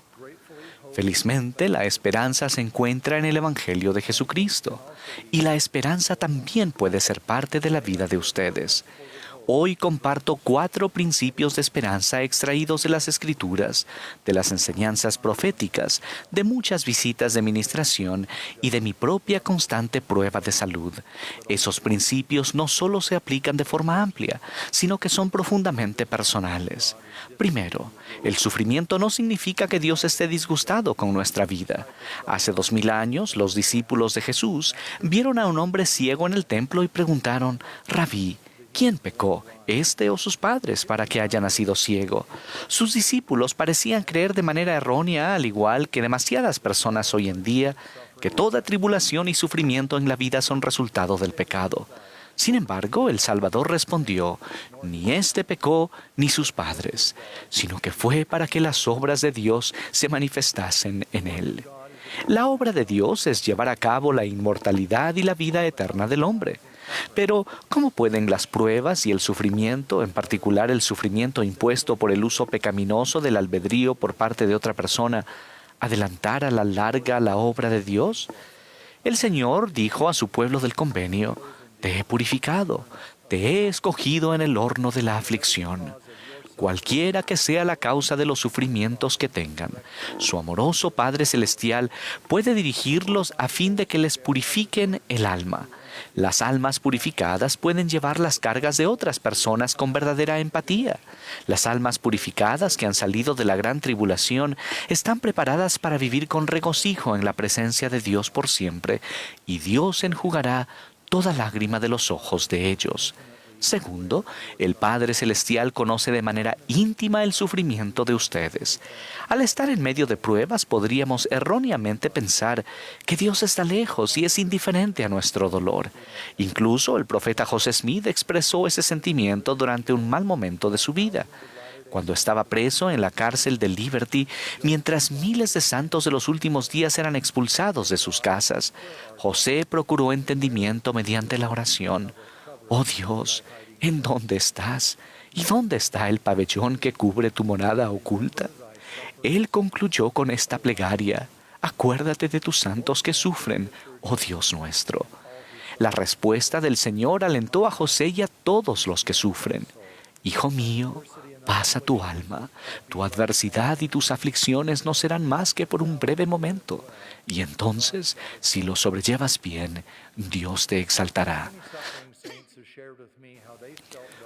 Felizmente, la esperanza se encuentra en el Evangelio de Jesucristo, y la esperanza también puede ser parte de la vida de ustedes. Hoy comparto 4 principios de esperanza extraídos de las Escrituras, de las enseñanzas proféticas, de muchas visitas de ministración y de mi propia constante prueba de salud. Esos principios no solo se aplican de forma amplia, sino que son profundamente personales. Primero, el sufrimiento no significa que Dios esté disgustado con nuestra vida. Hace 2000 años, los discípulos de Jesús vieron a un hombre ciego en el templo y preguntaron: «Rabí, ¿quién pecó, este o sus padres, para que haya nacido ciego?». Sus discípulos parecían creer de manera errónea, al igual que demasiadas personas hoy en día, que toda tribulación y sufrimiento en la vida son resultado del pecado. Sin embargo, el Salvador respondió: «Ni éste pecó, ni sus padres, sino que fue para que las obras de Dios se manifestasen en él». La obra de Dios es llevar a cabo la inmortalidad y la vida eterna del hombre. Pero, ¿cómo pueden las pruebas y el sufrimiento, en particular el sufrimiento impuesto por el uso pecaminoso del albedrío por parte de otra persona, adelantar a la larga la obra de Dios? El Señor dijo a su pueblo del convenio: «Te he purificado, te he escogido en el horno de la aflicción». Cualquiera que sea la causa de los sufrimientos que tengan, su amoroso Padre Celestial puede dirigirlos a fin de que les purifiquen el alma. Las almas purificadas pueden llevar las cargas de otras personas con verdadera empatía. Las almas purificadas que han salido de la gran tribulación están preparadas para vivir con regocijo en la presencia de Dios por siempre, y Dios enjugará toda lágrima de los ojos de ellos. Segundo, el Padre Celestial conoce de manera íntima el sufrimiento de ustedes. Al estar en medio de pruebas, podríamos erróneamente pensar que Dios está lejos y es indiferente a nuestro dolor. Incluso el profeta José Smith expresó ese sentimiento durante un mal momento de su vida. Cuando estaba preso en la cárcel de Liberty, mientras miles de santos de los últimos días eran expulsados de sus casas, José procuró entendimiento mediante la oración. «Oh Dios, ¿en dónde estás? ¿Y dónde está el pabellón que cubre tu morada oculta?». Él concluyó con esta plegaria: «Acuérdate de tus santos que sufren, oh Dios nuestro». La respuesta del Señor alentó a José y a todos los que sufren: «Hijo mío, pasa tu alma. Tu adversidad y tus aflicciones no serán más que por un breve momento. Y entonces, si lo sobrellevas bien, Dios te exaltará».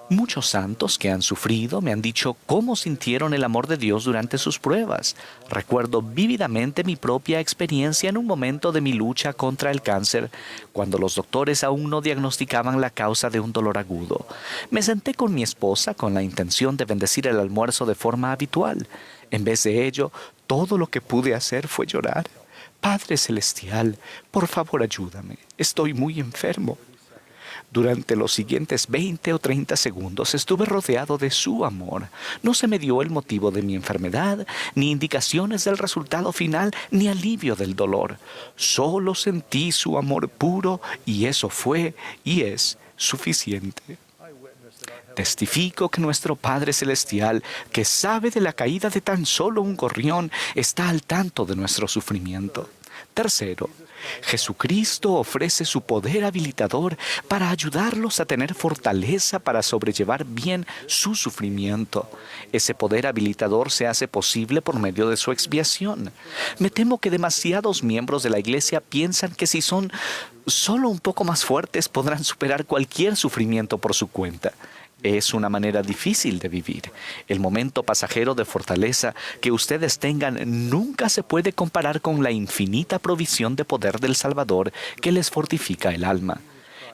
Muchos santos que han sufrido me han dicho cómo sintieron el amor de Dios durante sus pruebas. Recuerdo vívidamente mi propia experiencia en un momento de mi lucha contra el cáncer, cuando los doctores aún no diagnosticaban la causa de un dolor agudo. Me senté con mi esposa con la intención de bendecir el almuerzo de forma habitual. En vez de ello, todo lo que pude hacer fue llorar. Padre Celestial, por favor ayúdame. Estoy muy enfermo. Durante los siguientes 20 o 30 segundos estuve rodeado de su amor. No se me dio el motivo de mi enfermedad, ni indicaciones del resultado final, ni alivio del dolor. Solo sentí su amor puro y eso fue y es suficiente. Testifico que nuestro Padre Celestial, que sabe de la caída de tan solo un gorrión, está al tanto de nuestro sufrimiento. Tercero, Jesucristo ofrece su poder habilitador para ayudarlos a tener fortaleza para sobrellevar bien su sufrimiento. Ese poder habilitador se hace posible por medio de su expiación. Me temo que demasiados miembros de la Iglesia piensan que si son solo un poco más fuertes podrán superar cualquier sufrimiento por su cuenta. Es una manera difícil de vivir. El momento pasajero de fortaleza que ustedes tengan nunca se puede comparar con la infinita provisión de poder del Salvador que les fortifica el alma.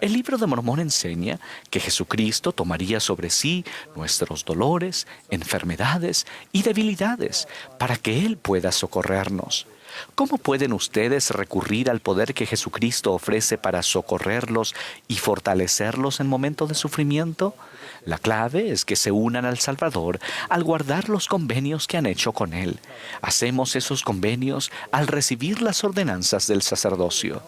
El Libro de Mormón enseña que Jesucristo tomaría sobre sí nuestros dolores, enfermedades y debilidades para que Él pueda socorrernos. ¿Cómo pueden ustedes recurrir al poder que Jesucristo ofrece para socorrerlos y fortalecerlos en momentos de sufrimiento? La clave es que se unan al Salvador al guardar los convenios que han hecho con Él. Hacemos esos convenios al recibir las ordenanzas del sacerdocio.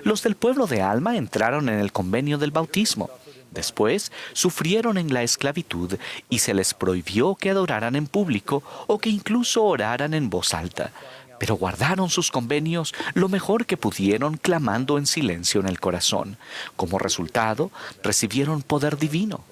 Los del pueblo de Alma entraron en el convenio del bautismo. Después sufrieron en la esclavitud y se les prohibió que adoraran en público o que incluso oraran en voz alta. Pero guardaron sus convenios lo mejor que pudieron, clamando en silencio en el corazón. Como resultado, recibieron poder divino.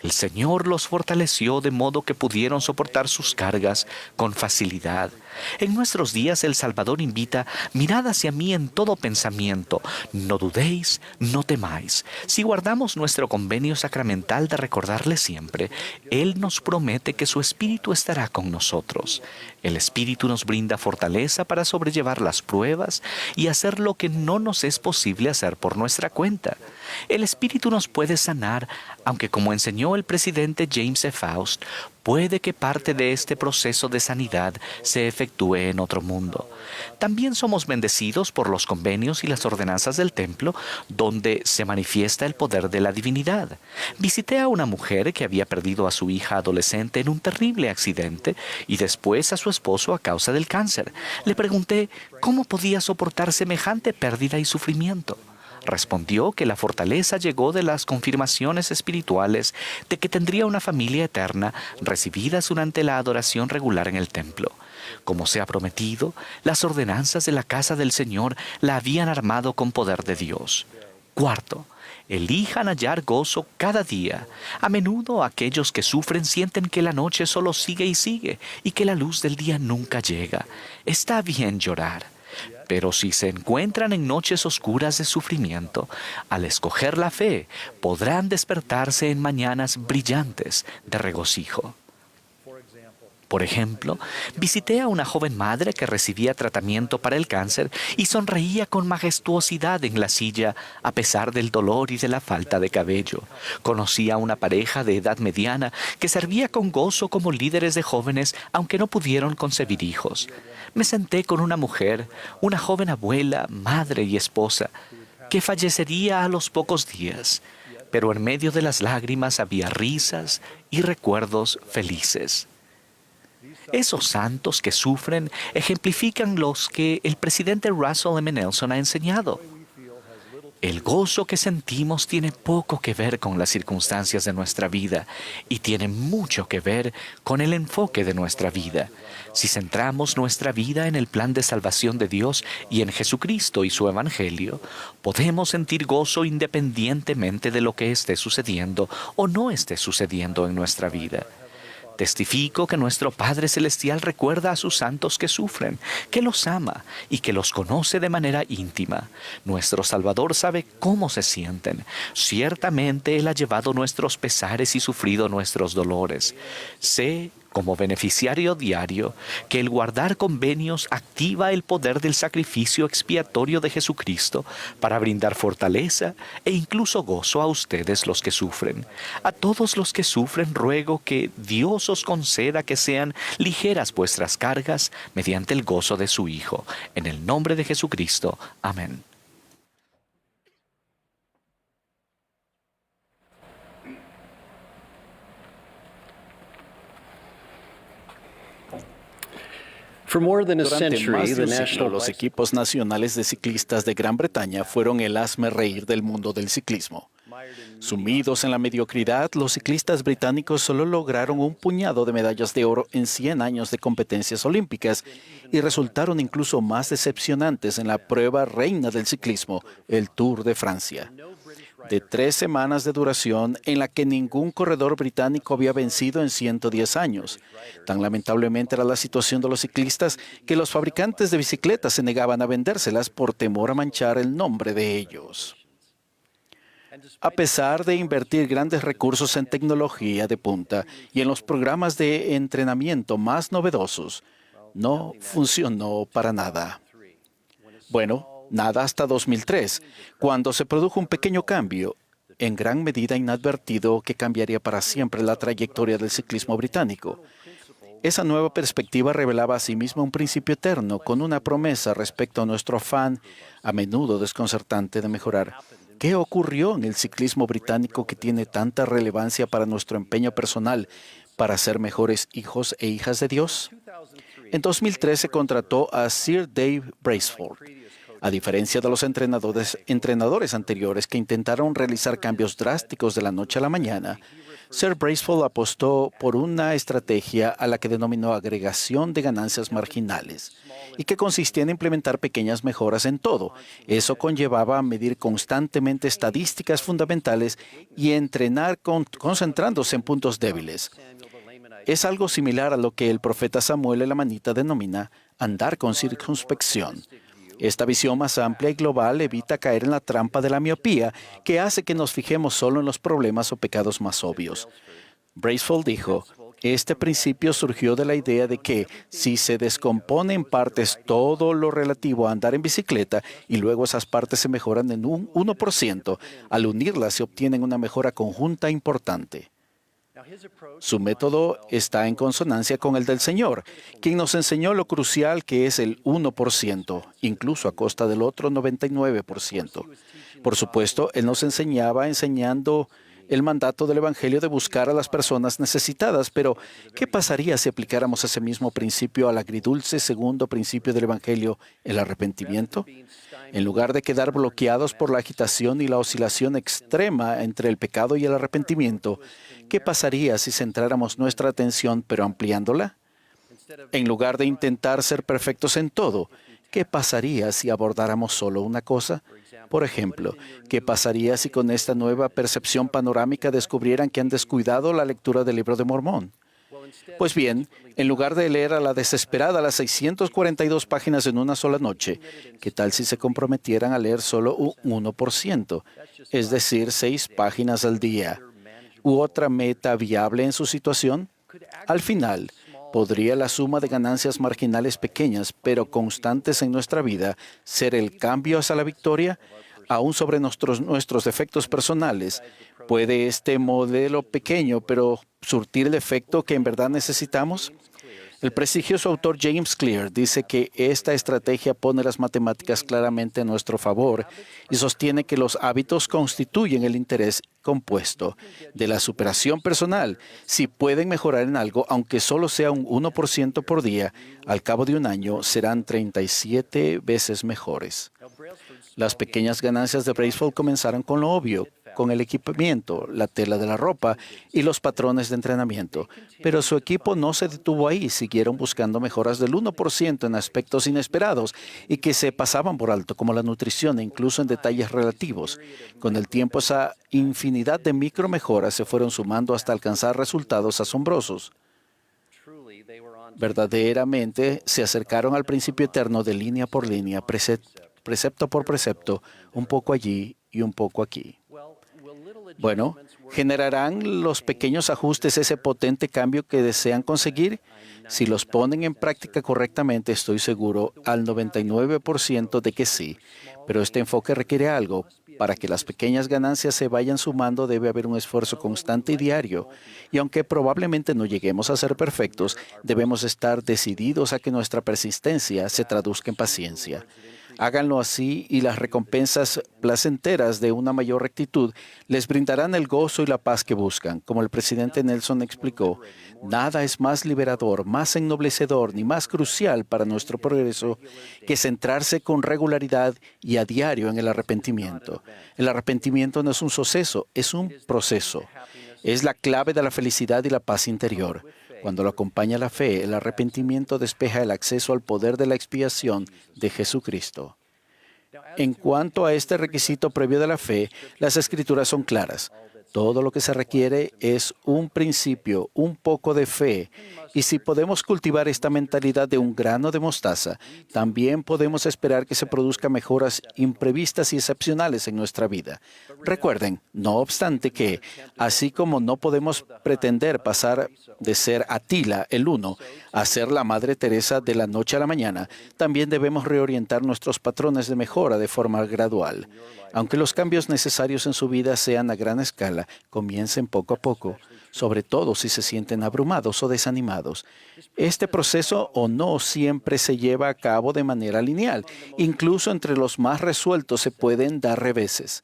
El Señor los fortaleció de modo que pudieron soportar sus cargas con facilidad. En nuestros días el Salvador invita: mirad hacia mí en todo pensamiento, no dudéis, no temáis. Si guardamos nuestro convenio sacramental de recordarle siempre, Él nos promete que su Espíritu estará con nosotros. El Espíritu nos brinda fortaleza para sobrellevar las pruebas y hacer lo que no nos es posible hacer por nuestra cuenta. El Espíritu nos puede sanar, aunque como enseñó el presidente James E. Faust, puede que parte de este proceso de sanidad se efectúe en otro mundo. También somos bendecidos por los convenios y las ordenanzas del templo, donde se manifiesta el poder de la divinidad. Visité a una mujer que había perdido a su hija adolescente en un terrible accidente y después a su esposo a causa del cáncer. Le pregunté cómo podía soportar semejante pérdida y sufrimiento. Respondió que la fortaleza llegó de las confirmaciones espirituales de que tendría una familia eterna recibidas durante la adoración regular en el templo. Como se ha prometido, las ordenanzas de la casa del Señor la habían armado con poder de Dios. Cuarto, elijan hallar gozo cada día. A menudo aquellos que sufren sienten que la noche solo sigue y sigue y que la luz del día nunca llega. Está bien llorar. Pero si se encuentran en noches oscuras de sufrimiento, al escoger la fe, podrán despertarse en mañanas brillantes de regocijo. Por ejemplo, visité a una joven madre que recibía tratamiento para el cáncer y sonreía con majestuosidad en la silla a pesar del dolor y de la falta de cabello. Conocí a una pareja de edad mediana que servía con gozo como líderes de jóvenes aunque no pudieron concebir hijos. Me senté con una mujer, una joven abuela, madre y esposa, que fallecería a los pocos días, pero en medio de las lágrimas había risas y recuerdos felices. Esos santos que sufren ejemplifican los que el presidente Russell M. Nelson ha enseñado. El gozo que sentimos tiene poco que ver con las circunstancias de nuestra vida y tiene mucho que ver con el enfoque de nuestra vida. Si centramos nuestra vida en el plan de salvación de Dios y en Jesucristo y su Evangelio, podemos sentir gozo independientemente de lo que esté sucediendo o no esté sucediendo en nuestra vida. Testifico que nuestro Padre Celestial recuerda a sus santos que sufren, que los ama y que los conoce de manera íntima. Nuestro Salvador sabe cómo se sienten. Ciertamente Él ha llevado nuestros pesares y sufrido nuestros dolores. Sé como beneficiario diario, que el guardar convenios activa el poder del sacrificio expiatorio de Jesucristo para brindar fortaleza e incluso gozo a ustedes los que sufren. A todos los que sufren ruego que Dios os conceda que sean ligeras vuestras cargas mediante el gozo de su Hijo. En el nombre de Jesucristo. Amén. For more than a Durante century, más de the un siglo, National los equipos nacionales de ciclistas de Gran Bretaña fueron el hazmerreír del mundo del ciclismo. Sumidos en la mediocridad, los ciclistas británicos solo lograron un puñado de medallas de oro en 100 años de competencias olímpicas y resultaron incluso más decepcionantes en la prueba reina del ciclismo, el Tour de Francia. De 3 semanas de duración en la que ningún corredor británico había vencido en 110 años. Tan lamentablemente era la situación de los ciclistas que los fabricantes de bicicletas se negaban a vendérselas por temor a manchar el nombre de ellos. A pesar de invertir grandes recursos en tecnología de punta y en los programas de entrenamiento más novedosos, no funcionó para nada. Bueno, nada hasta 2003, cuando se produjo un pequeño cambio, en gran medida inadvertido, que cambiaría para siempre la trayectoria del ciclismo británico. Esa nueva perspectiva revelaba asimismo un principio eterno, con una promesa respecto a nuestro afán, a menudo desconcertante, de mejorar. ¿Qué ocurrió en el ciclismo británico que tiene tanta relevancia para nuestro empeño personal para ser mejores hijos e hijas de Dios? En 2003 se contrató a Sir Dave Brailsford. A diferencia de los entrenadores anteriores que intentaron realizar cambios drásticos de la noche a la mañana, Sir Brailsford apostó por una estrategia a la que denominó agregación de ganancias marginales y que consistía en implementar pequeñas mejoras en todo. Eso conllevaba a medir constantemente estadísticas fundamentales y entrenar concentrándose en puntos débiles. Es algo similar a lo que el profeta Samuel Elamanita denomina andar con circunspección. Esta visión más amplia y global evita caer en la trampa de la miopía, que hace que nos fijemos solo en los problemas o pecados más obvios. Brailsford dijo, este principio surgió de la idea de que si se descompone en partes todo lo relativo a andar en bicicleta y luego esas partes se mejoran en un 1%, al unirlas se obtiene una mejora conjunta importante. Su método está en consonancia con el del Señor, quien nos enseñó lo crucial que es el 1%, incluso a costa del otro 99%. Por supuesto, Él nos enseñando el mandato del Evangelio de buscar a las personas necesitadas, pero ¿qué pasaría si aplicáramos ese mismo principio al agridulce segundo principio del Evangelio, el arrepentimiento? En lugar de quedar bloqueados por la agitación y la oscilación extrema entre el pecado y el arrepentimiento, ¿qué pasaría si centráramos nuestra atención pero ampliándola? En lugar de intentar ser perfectos en todo, ¿qué pasaría si abordáramos solo una cosa? Por ejemplo, ¿qué pasaría si con esta nueva percepción panorámica descubrieran que han descuidado la lectura del Libro de Mormón? Pues bien, en lugar de leer a la desesperada las 642 páginas en una sola noche, ¿qué tal si se comprometieran a leer solo un 1%, es decir, 6 páginas al día? ¿U otra meta viable en su situación? Al final, ¿podría la suma de ganancias marginales pequeñas pero constantes en nuestra vida ser el cambio hacia la victoria? Aún sobre nuestros defectos personales, ¿puede este modelo pequeño pero surtir el efecto que en verdad necesitamos? El prestigioso autor James Clear dice que esta estrategia pone las matemáticas claramente a nuestro favor y sostiene que los hábitos constituyen el interés compuesto de la superación personal. Si pueden mejorar en algo, aunque solo sea un 1% por día, al cabo de un año serán 37 veces mejores. Las pequeñas ganancias de Brailsford comenzaron con lo obvio, con el equipamiento, la tela de la ropa y los patrones de entrenamiento. Pero su equipo no se detuvo ahí, siguieron buscando mejoras del 1% en aspectos inesperados y que se pasaban por alto, como la nutrición e incluso en detalles relativos. Con el tiempo, esa infinidad de micromejoras se fueron sumando hasta alcanzar resultados asombrosos. Verdaderamente se acercaron al principio eterno de línea por línea, precepto por precepto, un poco allí y un poco aquí. Bueno, ¿generarán los pequeños ajustes ese potente cambio que desean conseguir? Si los ponen en práctica correctamente, estoy seguro al 99% de que sí. Pero este enfoque requiere algo. Para que las pequeñas ganancias se vayan sumando, debe haber un esfuerzo constante y diario. Y aunque probablemente no lleguemos a ser perfectos, debemos estar decididos a que nuestra persistencia se traduzca en paciencia. Háganlo así y las recompensas placenteras de una mayor rectitud les brindarán el gozo y la paz que buscan. Como el presidente Nelson explicó, nada es más liberador, más ennoblecedor ni más crucial para nuestro progreso que centrarse con regularidad y a diario en el arrepentimiento. El arrepentimiento no es un suceso, es un proceso. Es la clave de la felicidad y la paz interior. Cuando lo acompaña la fe, el arrepentimiento despeja el acceso al poder de la expiación de Jesucristo. En cuanto a este requisito previo de la fe, las Escrituras son claras. Todo lo que se requiere es un principio, un poco de fe. Y si podemos cultivar esta mentalidad de un grano de mostaza, también podemos esperar que se produzcan mejoras imprevistas y excepcionales en nuestra vida. Recuerden, no obstante que, así como no podemos pretender pasar de ser Atila, el uno, a ser la Madre Teresa de la noche a la mañana, también debemos reorientar nuestros patrones de mejora de forma gradual. Aunque los cambios necesarios en su vida sean a gran escala, comiencen poco a poco, sobre todo si se sienten abrumados o desanimados. Este proceso o no siempre se lleva a cabo de manera lineal. Incluso entre los más resueltos se pueden dar reveses.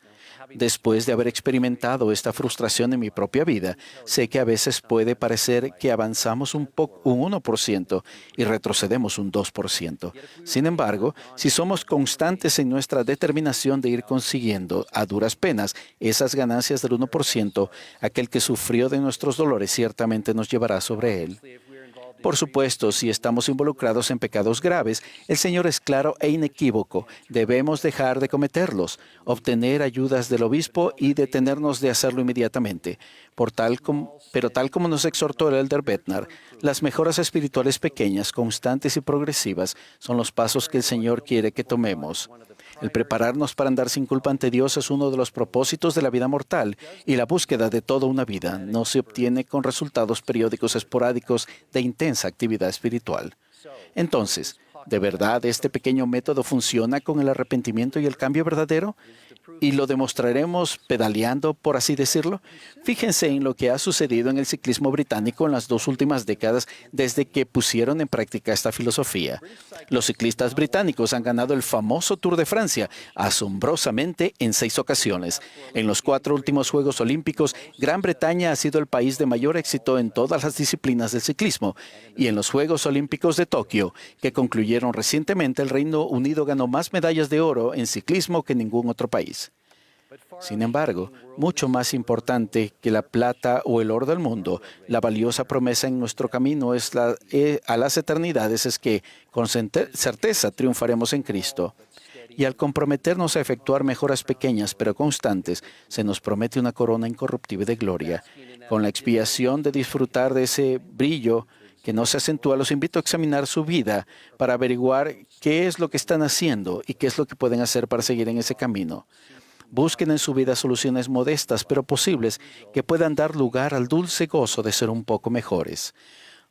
Después de haber experimentado esta frustración en mi propia vida, sé que a veces puede parecer que avanzamos un 1% y retrocedemos un 2%. Sin embargo, si somos constantes en nuestra determinación de ir consiguiendo a duras penas esas ganancias del 1%, aquel que sufrió de nuestros dolores ciertamente nos llevará sobre él. Por supuesto, si estamos involucrados en pecados graves, el Señor es claro e inequívoco. Debemos dejar de cometerlos, obtener ayudas del obispo y detenernos de hacerlo inmediatamente. Pero tal como nos exhortó el Elder Bednar, las mejoras espirituales pequeñas, constantes y progresivas son los pasos que el Señor quiere que tomemos. El prepararnos para andar sin culpa ante Dios es uno de los propósitos de la vida mortal, y la búsqueda de toda una vida no se obtiene con resultados periódicos esporádicos de intensa actividad espiritual. Entonces, ¿de verdad este pequeño método funciona con el arrepentimiento y el cambio verdadero? ¿Y lo demostraremos pedaleando, por así decirlo? Fíjense en lo que ha sucedido en el ciclismo británico en las 2 últimas décadas desde que pusieron en práctica esta filosofía. Los ciclistas británicos han ganado el famoso Tour de Francia, asombrosamente en 6 ocasiones. En los 4 últimos Juegos Olímpicos, Gran Bretaña ha sido el país de mayor éxito en todas las disciplinas del ciclismo. Y en los Juegos Olímpicos de Tokio, que concluyeron recientemente, el Reino Unido ganó más medallas de oro en ciclismo que ningún otro país. Sin embargo, mucho más importante que la plata o el oro del mundo, la valiosa promesa en nuestro camino a las eternidades es que, con certeza, triunfaremos en Cristo. Y al comprometernos a efectuar mejoras pequeñas pero constantes, se nos promete una corona incorruptible de gloria. Con la expiación de disfrutar de ese brillo que no se acentúa, los invito a examinar su vida para averiguar qué es lo que están haciendo y qué es lo que pueden hacer para seguir en ese camino. Busquen en su vida soluciones modestas pero posibles que puedan dar lugar al dulce gozo de ser un poco mejores.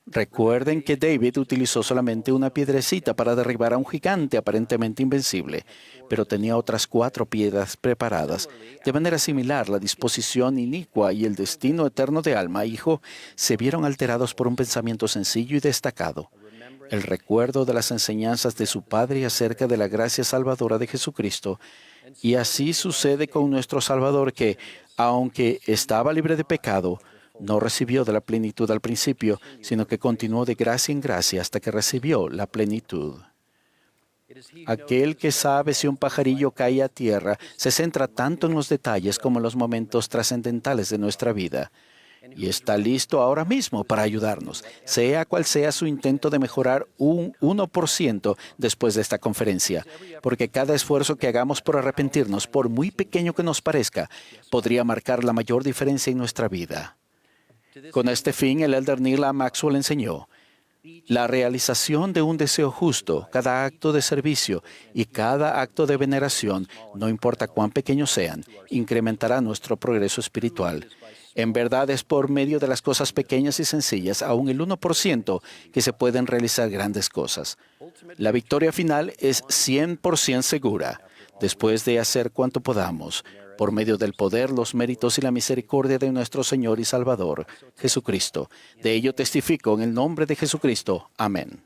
Recuerden que David utilizó solamente una piedrecita para derribar a un gigante aparentemente invencible, pero tenía otras 4 piedras preparadas. De manera similar, la disposición inicua y el destino eterno de alma e hijo se vieron alterados por un pensamiento sencillo y destacado. El recuerdo de las enseñanzas de su padre acerca de la gracia salvadora de Jesucristo. Y así sucede con nuestro Salvador que, aunque estaba libre de pecado, no recibió de la plenitud al principio, sino que continuó de gracia en gracia hasta que recibió la plenitud. Aquel que sabe si un pajarillo cae a tierra se centra tanto en los detalles como en los momentos trascendentales de nuestra vida. Y está listo ahora mismo para ayudarnos, sea cual sea su intento de mejorar un 1% después de esta conferencia, porque cada esfuerzo que hagamos por arrepentirnos, por muy pequeño que nos parezca, podría marcar la mayor diferencia en nuestra vida. Con este fin, el Elder Neil A. Maxwell enseñó: La realización de un deseo justo, cada acto de servicio y cada acto de veneración, no importa cuán pequeños sean, incrementará nuestro progreso espiritual. En verdad es por medio de las cosas pequeñas y sencillas, aún el 1%, que se pueden realizar grandes cosas. La victoria final es 100% segura, después de hacer cuanto podamos, por medio del poder, los méritos y la misericordia de nuestro Señor y Salvador, Jesucristo. De ello testifico en el nombre de Jesucristo. Amén.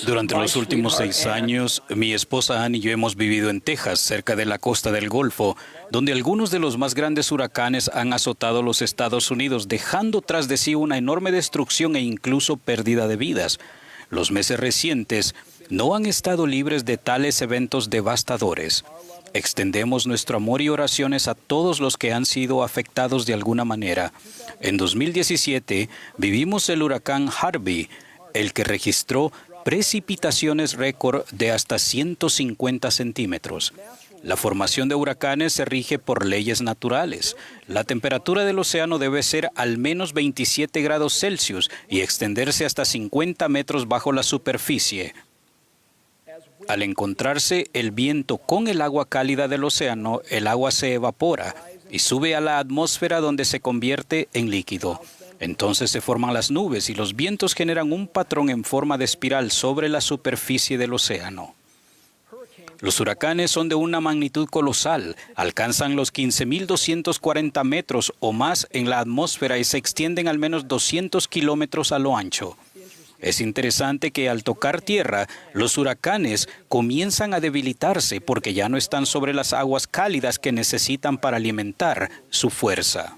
Durante los últimos 6 años, mi esposa Ann y yo hemos vivido en Texas, cerca de la costa del Golfo, donde algunos de los más grandes huracanes han azotado los Estados Unidos, dejando tras de sí una enorme destrucción e incluso pérdida de vidas. Los meses recientes no han estado libres de tales eventos devastadores. Extendemos nuestro amor y oraciones a todos los que han sido afectados de alguna manera. En 2017 vivimos el huracán Harvey, el que registró precipitaciones récord de hasta 150 centímetros. La formación de huracanes se rige por leyes naturales. La temperatura del océano debe ser al menos 27 grados Celsius y extenderse hasta 50 metros bajo la superficie. Al encontrarse el viento con el agua cálida del océano, el agua se evapora y sube a la atmósfera donde se convierte en líquido. Entonces se forman las nubes y los vientos generan un patrón en forma de espiral sobre la superficie del océano. Los huracanes son de una magnitud colosal, alcanzan los 15.240 metros o más en la atmósfera y se extienden al menos 200 kilómetros a lo ancho. Es interesante que al tocar tierra, los huracanes comienzan a debilitarse porque ya no están sobre las aguas cálidas que necesitan para alimentar su fuerza.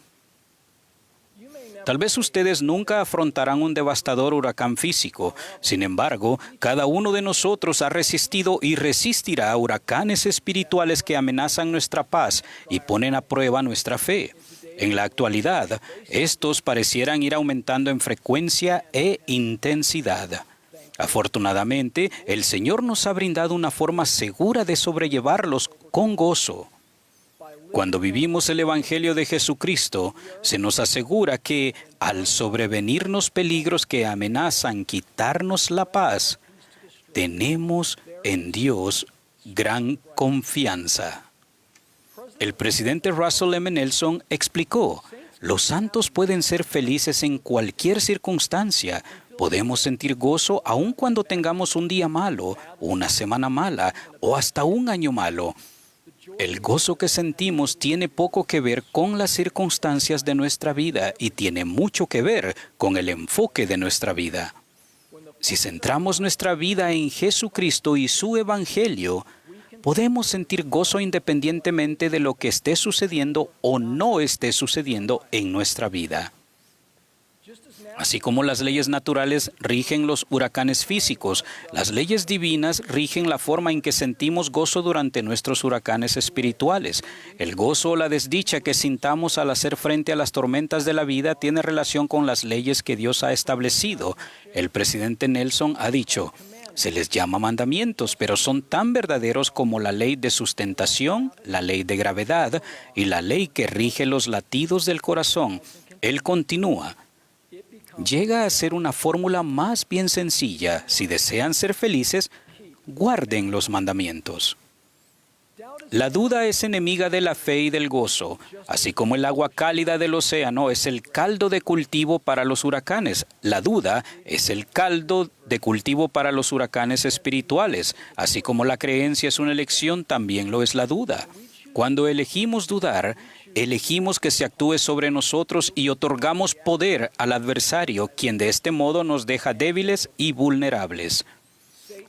Tal vez ustedes nunca afrontarán un devastador huracán físico. Sin embargo, cada uno de nosotros ha resistido y resistirá a huracanes espirituales que amenazan nuestra paz y ponen a prueba nuestra fe. En la actualidad, estos parecieran ir aumentando en frecuencia e intensidad. Afortunadamente, el Señor nos ha brindado una forma segura de sobrellevarlos con gozo. Cuando vivimos el Evangelio de Jesucristo, se nos asegura que, al sobrevenirnos peligros que amenazan quitarnos la paz, tenemos en Dios gran confianza. El presidente Russell M. Nelson explicó: los santos pueden ser felices en cualquier circunstancia. Podemos sentir gozo aun cuando tengamos un día malo, una semana mala o hasta un año malo. El gozo que sentimos tiene poco que ver con las circunstancias de nuestra vida y tiene mucho que ver con el enfoque de nuestra vida. Si centramos nuestra vida en Jesucristo y su Evangelio, podemos sentir gozo independientemente de lo que esté sucediendo o no esté sucediendo en nuestra vida. Así como las leyes naturales rigen los huracanes físicos, las leyes divinas rigen la forma en que sentimos gozo durante nuestros huracanes espirituales. El gozo o la desdicha que sintamos al hacer frente a las tormentas de la vida tiene relación con las leyes que Dios ha establecido. El presidente Nelson ha dicho: se les llama mandamientos, pero son tan verdaderos como la ley de sustentación, la ley de gravedad y la ley que rige los latidos del corazón. Él continúa: llega a ser una fórmula más bien sencilla. Si desean ser felices, guarden los mandamientos. La duda es enemiga de la fe y del gozo, así como el agua cálida del océano es el caldo de cultivo para los huracanes. La duda es el caldo de cultivo para los huracanes espirituales, así como la creencia es una elección, también lo es la duda. Cuando elegimos dudar, elegimos que se actúe sobre nosotros y otorgamos poder al adversario, quien de este modo nos deja débiles y vulnerables.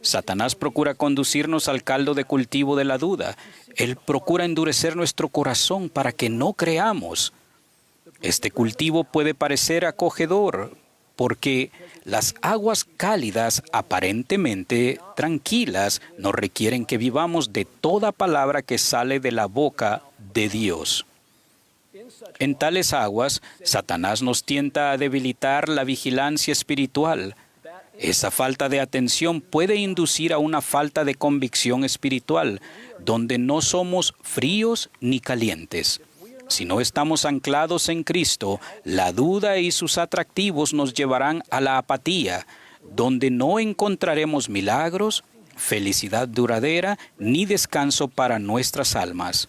Satanás procura conducirnos al caldo de cultivo de la duda. Él procura endurecer nuestro corazón para que no creamos. Este cultivo puede parecer acogedor porque las aguas cálidas, aparentemente tranquilas, nos requieren que vivamos de toda palabra que sale de la boca de Dios. En tales aguas, Satanás nos tienta a debilitar la vigilancia espiritual. Esa falta de atención puede inducir a una falta de convicción espiritual, donde no somos fríos ni calientes. Si no estamos anclados en Cristo, la duda y sus atractivos nos llevarán a la apatía, donde no encontraremos milagros, felicidad duradera ni descanso para nuestras almas.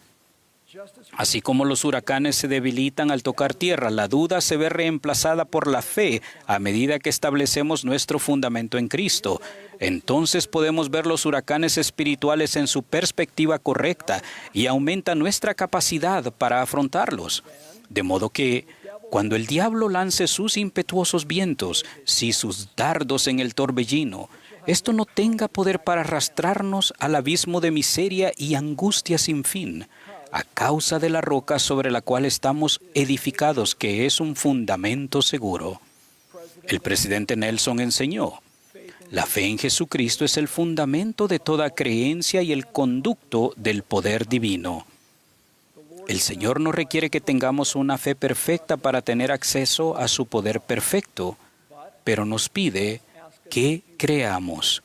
Así como los huracanes se debilitan al tocar tierra, la duda se ve reemplazada por la fe a medida que establecemos nuestro fundamento en Cristo. Entonces podemos ver los huracanes espirituales en su perspectiva correcta y aumenta nuestra capacidad para afrontarlos. De modo que, cuando el diablo lance sus impetuosos vientos, si sus dardos en el torbellino, esto no tenga poder para arrastrarnos al abismo de miseria y angustia sin fin, a causa de la roca sobre la cual estamos edificados, que es un fundamento seguro. El presidente Nelson enseñó: la fe en Jesucristo es el fundamento de toda creencia y el conducto del poder divino. El Señor no requiere que tengamos una fe perfecta para tener acceso a su poder perfecto, pero nos pide que creamos.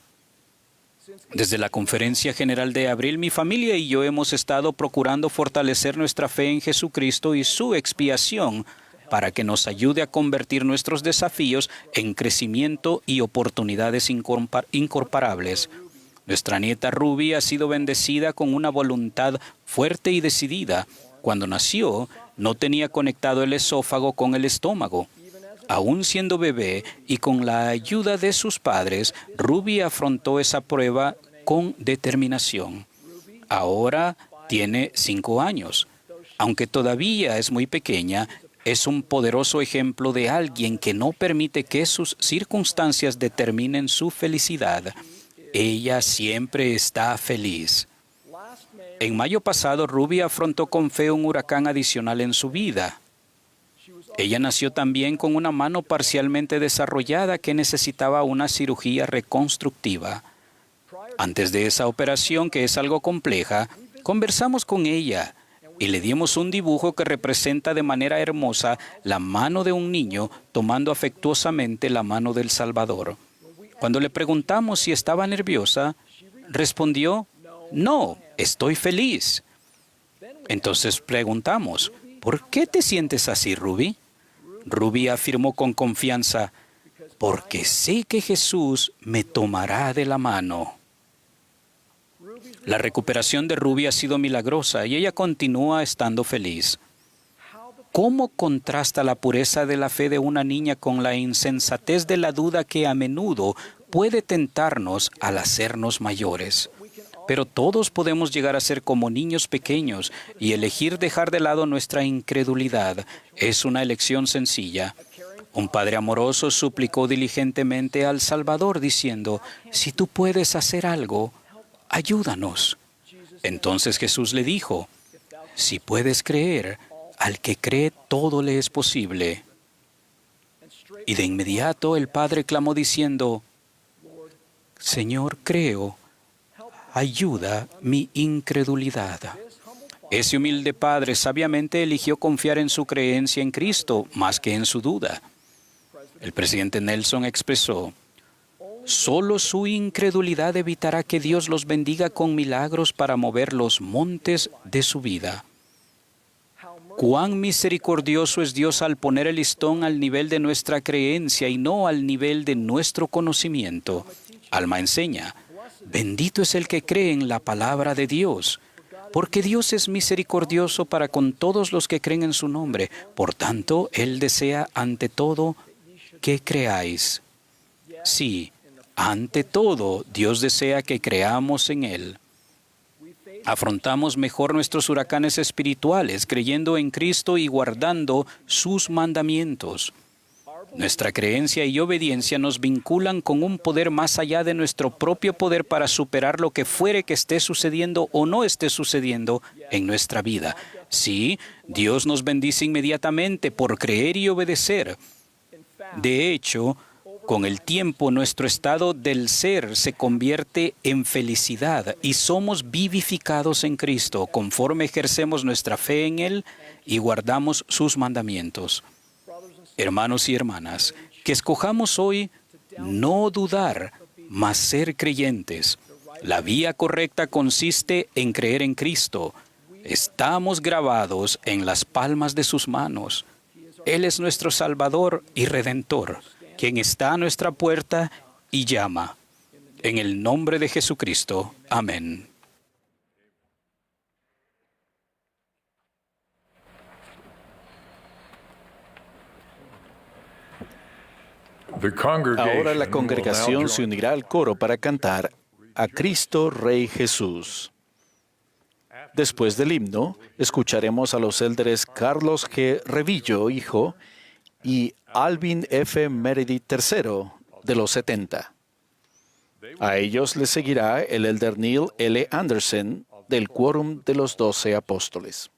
Desde la Conferencia General de abril, mi familia y yo hemos estado procurando fortalecer nuestra fe en Jesucristo y su expiación para que nos ayude a convertir nuestros desafíos en crecimiento y oportunidades incomparables. Nuestra nieta Ruby ha sido bendecida con una voluntad fuerte y decidida. Cuando nació, no tenía conectado el esófago con el estómago. Aún siendo bebé y con la ayuda de sus padres, Ruby afrontó esa prueba con determinación. Ahora tiene 5 años. Aunque todavía es muy pequeña, es un poderoso ejemplo de alguien que no permite que sus circunstancias determinen su felicidad. Ella siempre está feliz. En mayo pasado, Ruby afrontó con fe un huracán adicional en su vida. Ella nació también con una mano parcialmente desarrollada que necesitaba una cirugía reconstructiva. Antes de esa operación, que es algo compleja, conversamos con ella y le dimos un dibujo que representa de manera hermosa la mano de un niño tomando afectuosamente la mano del Salvador. Cuando le preguntamos si estaba nerviosa, respondió: "No, estoy feliz". Entonces preguntamos: ¿por qué te sientes así, Ruby? Ruby afirmó con confianza: porque sé que Jesús me tomará de la mano. La recuperación de Ruby ha sido milagrosa y ella continúa estando feliz. ¿Cómo contrasta la pureza de la fe de una niña con la insensatez de la duda que a menudo puede tentarnos al hacernos mayores? Pero todos podemos llegar a ser como niños pequeños y elegir dejar de lado nuestra incredulidad. Es una elección sencilla. Un padre amoroso suplicó diligentemente al Salvador diciendo: si tú puedes hacer algo, ayúdanos. Entonces Jesús le dijo: si puedes creer, al que cree todo le es posible. Y de inmediato el padre clamó diciendo: Señor, creo. Ayuda mi incredulidad. Ese humilde padre sabiamente eligió confiar en su creencia en Cristo más que en su duda. El presidente Nelson expresó: solo su incredulidad evitará que Dios los bendiga con milagros para mover los montes de su vida. Cuán misericordioso es Dios al poner el listón al nivel de nuestra creencia y no al nivel de nuestro conocimiento. Alma enseña: bendito es el que cree en la palabra de Dios, porque Dios es misericordioso para con todos los que creen en su nombre. Por tanto, Él desea ante todo que creáis. Sí, ante todo, Dios desea que creamos en Él. Afrontamos mejor nuestros huracanes espirituales creyendo en Cristo y guardando sus mandamientos. Nuestra creencia y obediencia nos vinculan con un poder más allá de nuestro propio poder para superar lo que fuere que esté sucediendo o no esté sucediendo en nuestra vida. Sí, Dios nos bendice inmediatamente por creer y obedecer. De hecho, con el tiempo nuestro estado del ser se convierte en felicidad y somos vivificados en Cristo conforme ejercemos nuestra fe en Él y guardamos sus mandamientos. Hermanos y hermanas, que escojamos hoy no dudar, mas ser creyentes. La vía correcta consiste en creer en Cristo. Estamos grabados en las palmas de sus manos. Él es nuestro Salvador y Redentor, quien está a nuestra puerta y llama. En el nombre de Jesucristo. Amén. Ahora la congregación se unirá al coro para cantar a Cristo Rey Jesús. Después del himno, escucharemos a los élderes Carlos G. Revillo, hijo, y Alvin F. Meredith III, de los 70. A ellos les seguirá el élder Neil L. Anderson, del Quórum de los 12 Apóstoles.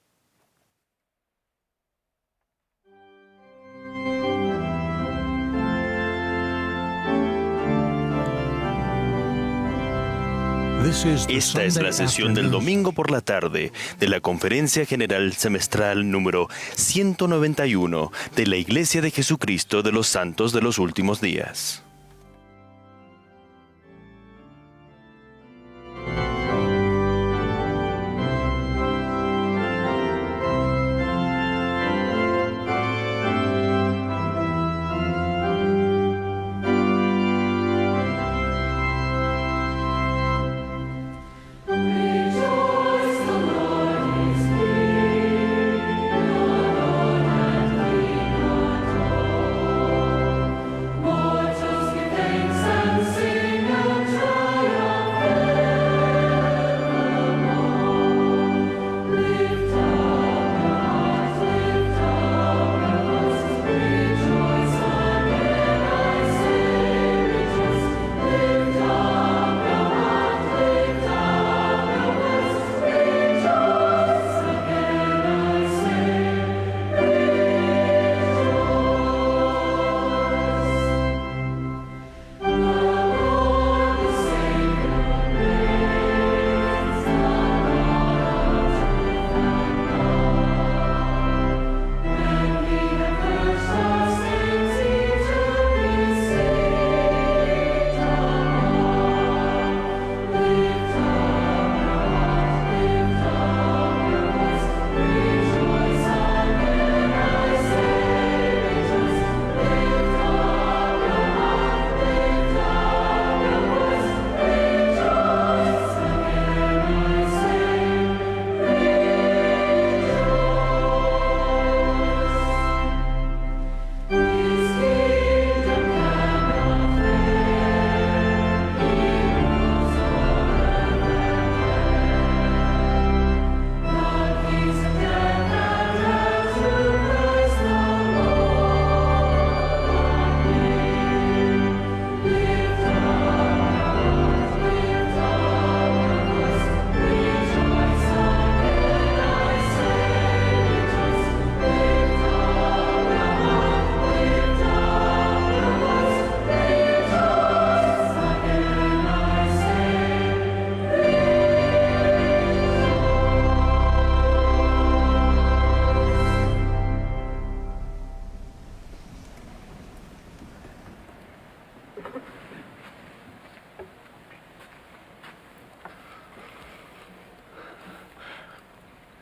Esta es la sesión del domingo por la tarde de la Conferencia General Semestral número 191 de la Iglesia de Jesucristo de los Santos de los Últimos Días.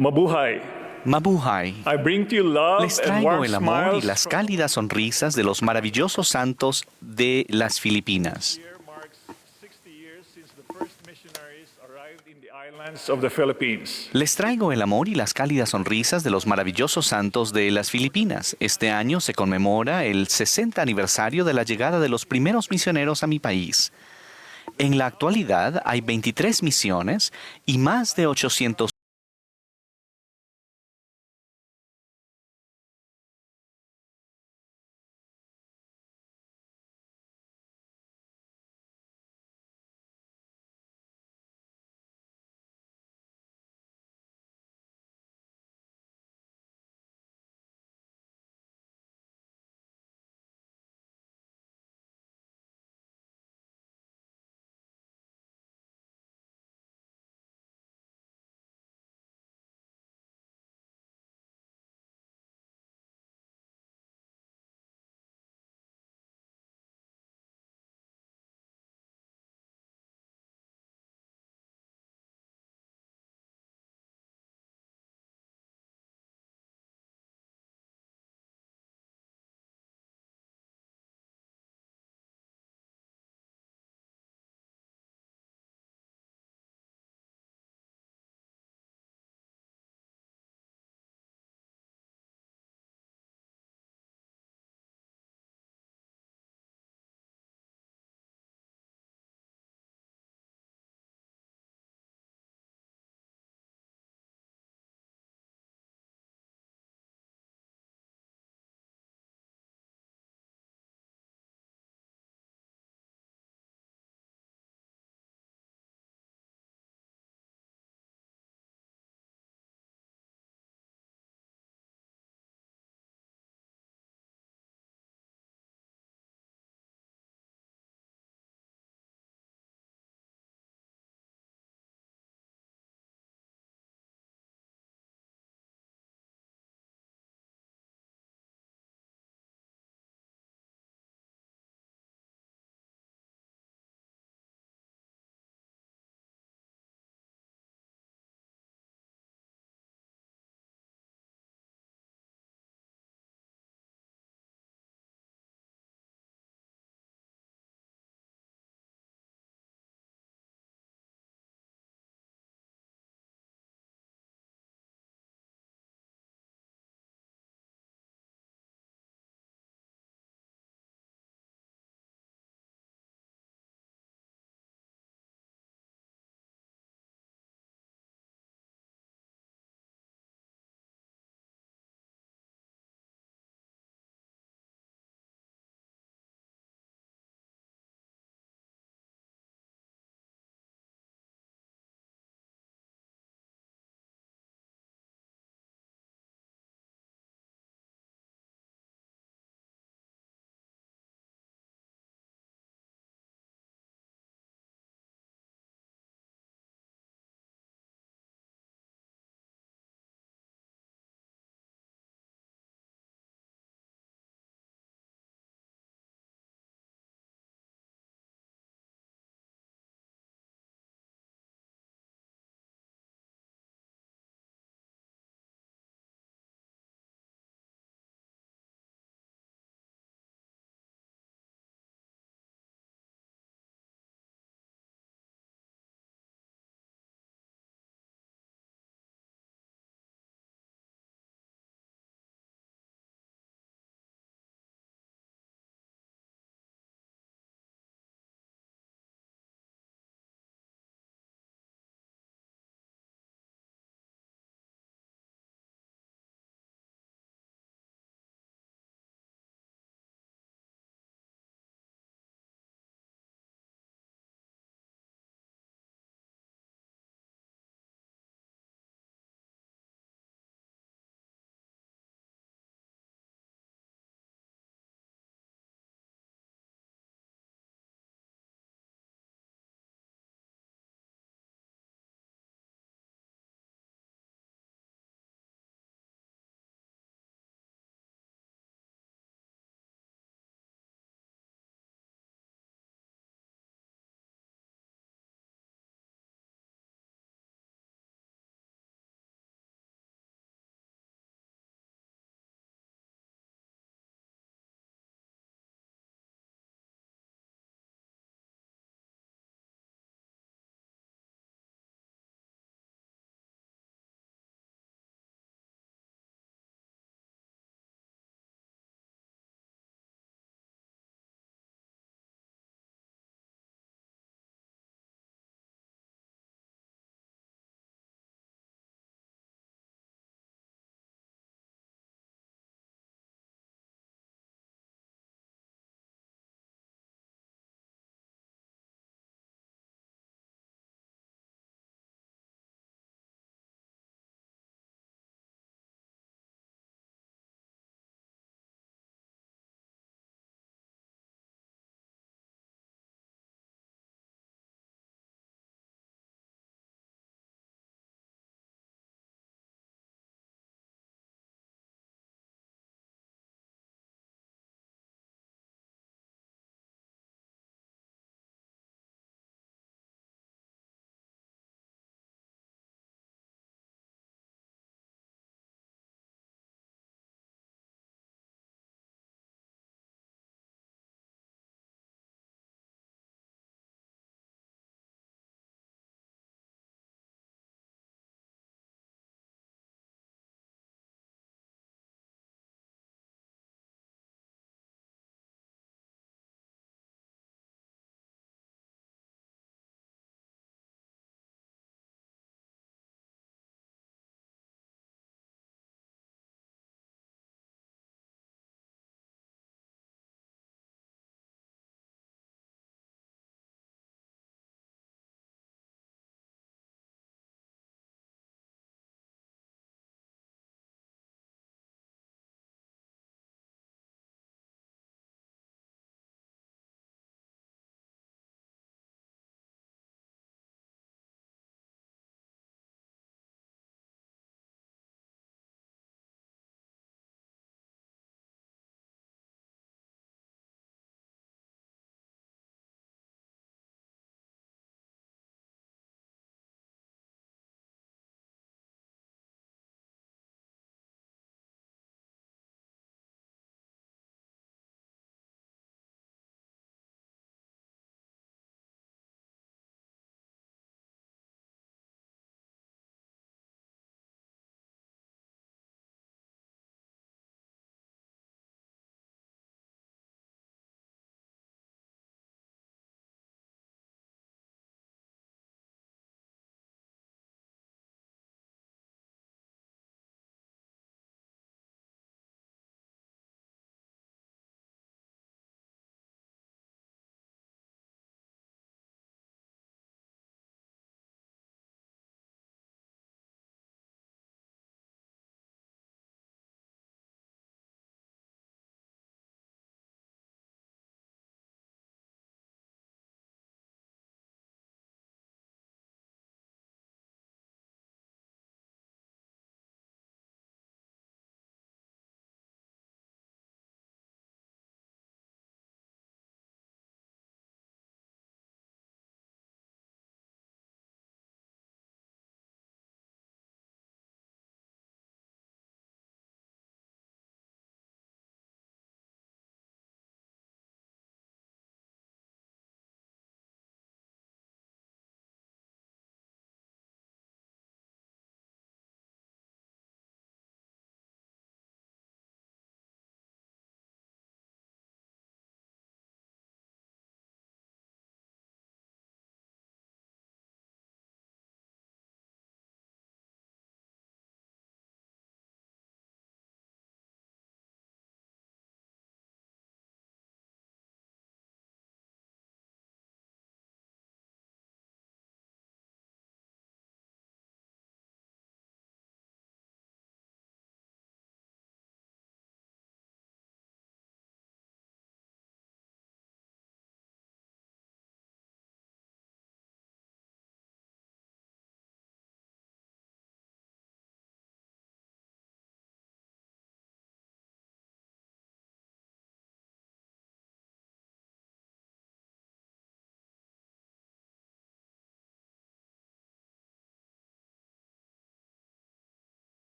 Mabuhay. Mabuhay. I bring to you love Les and traigo warm el amor y smiles las cálidas sonrisas de los maravillosos santos de las Filipinas. This year marks 60 years since the first missionaries arrived in the islands of the Philippines. Les traigo el amor y las cálidas sonrisas de los maravillosos santos de las Filipinas. Este año se conmemora el 60 aniversario de la llegada de los primeros misioneros a mi país. En la actualidad hay 23 misiones y más de 800.000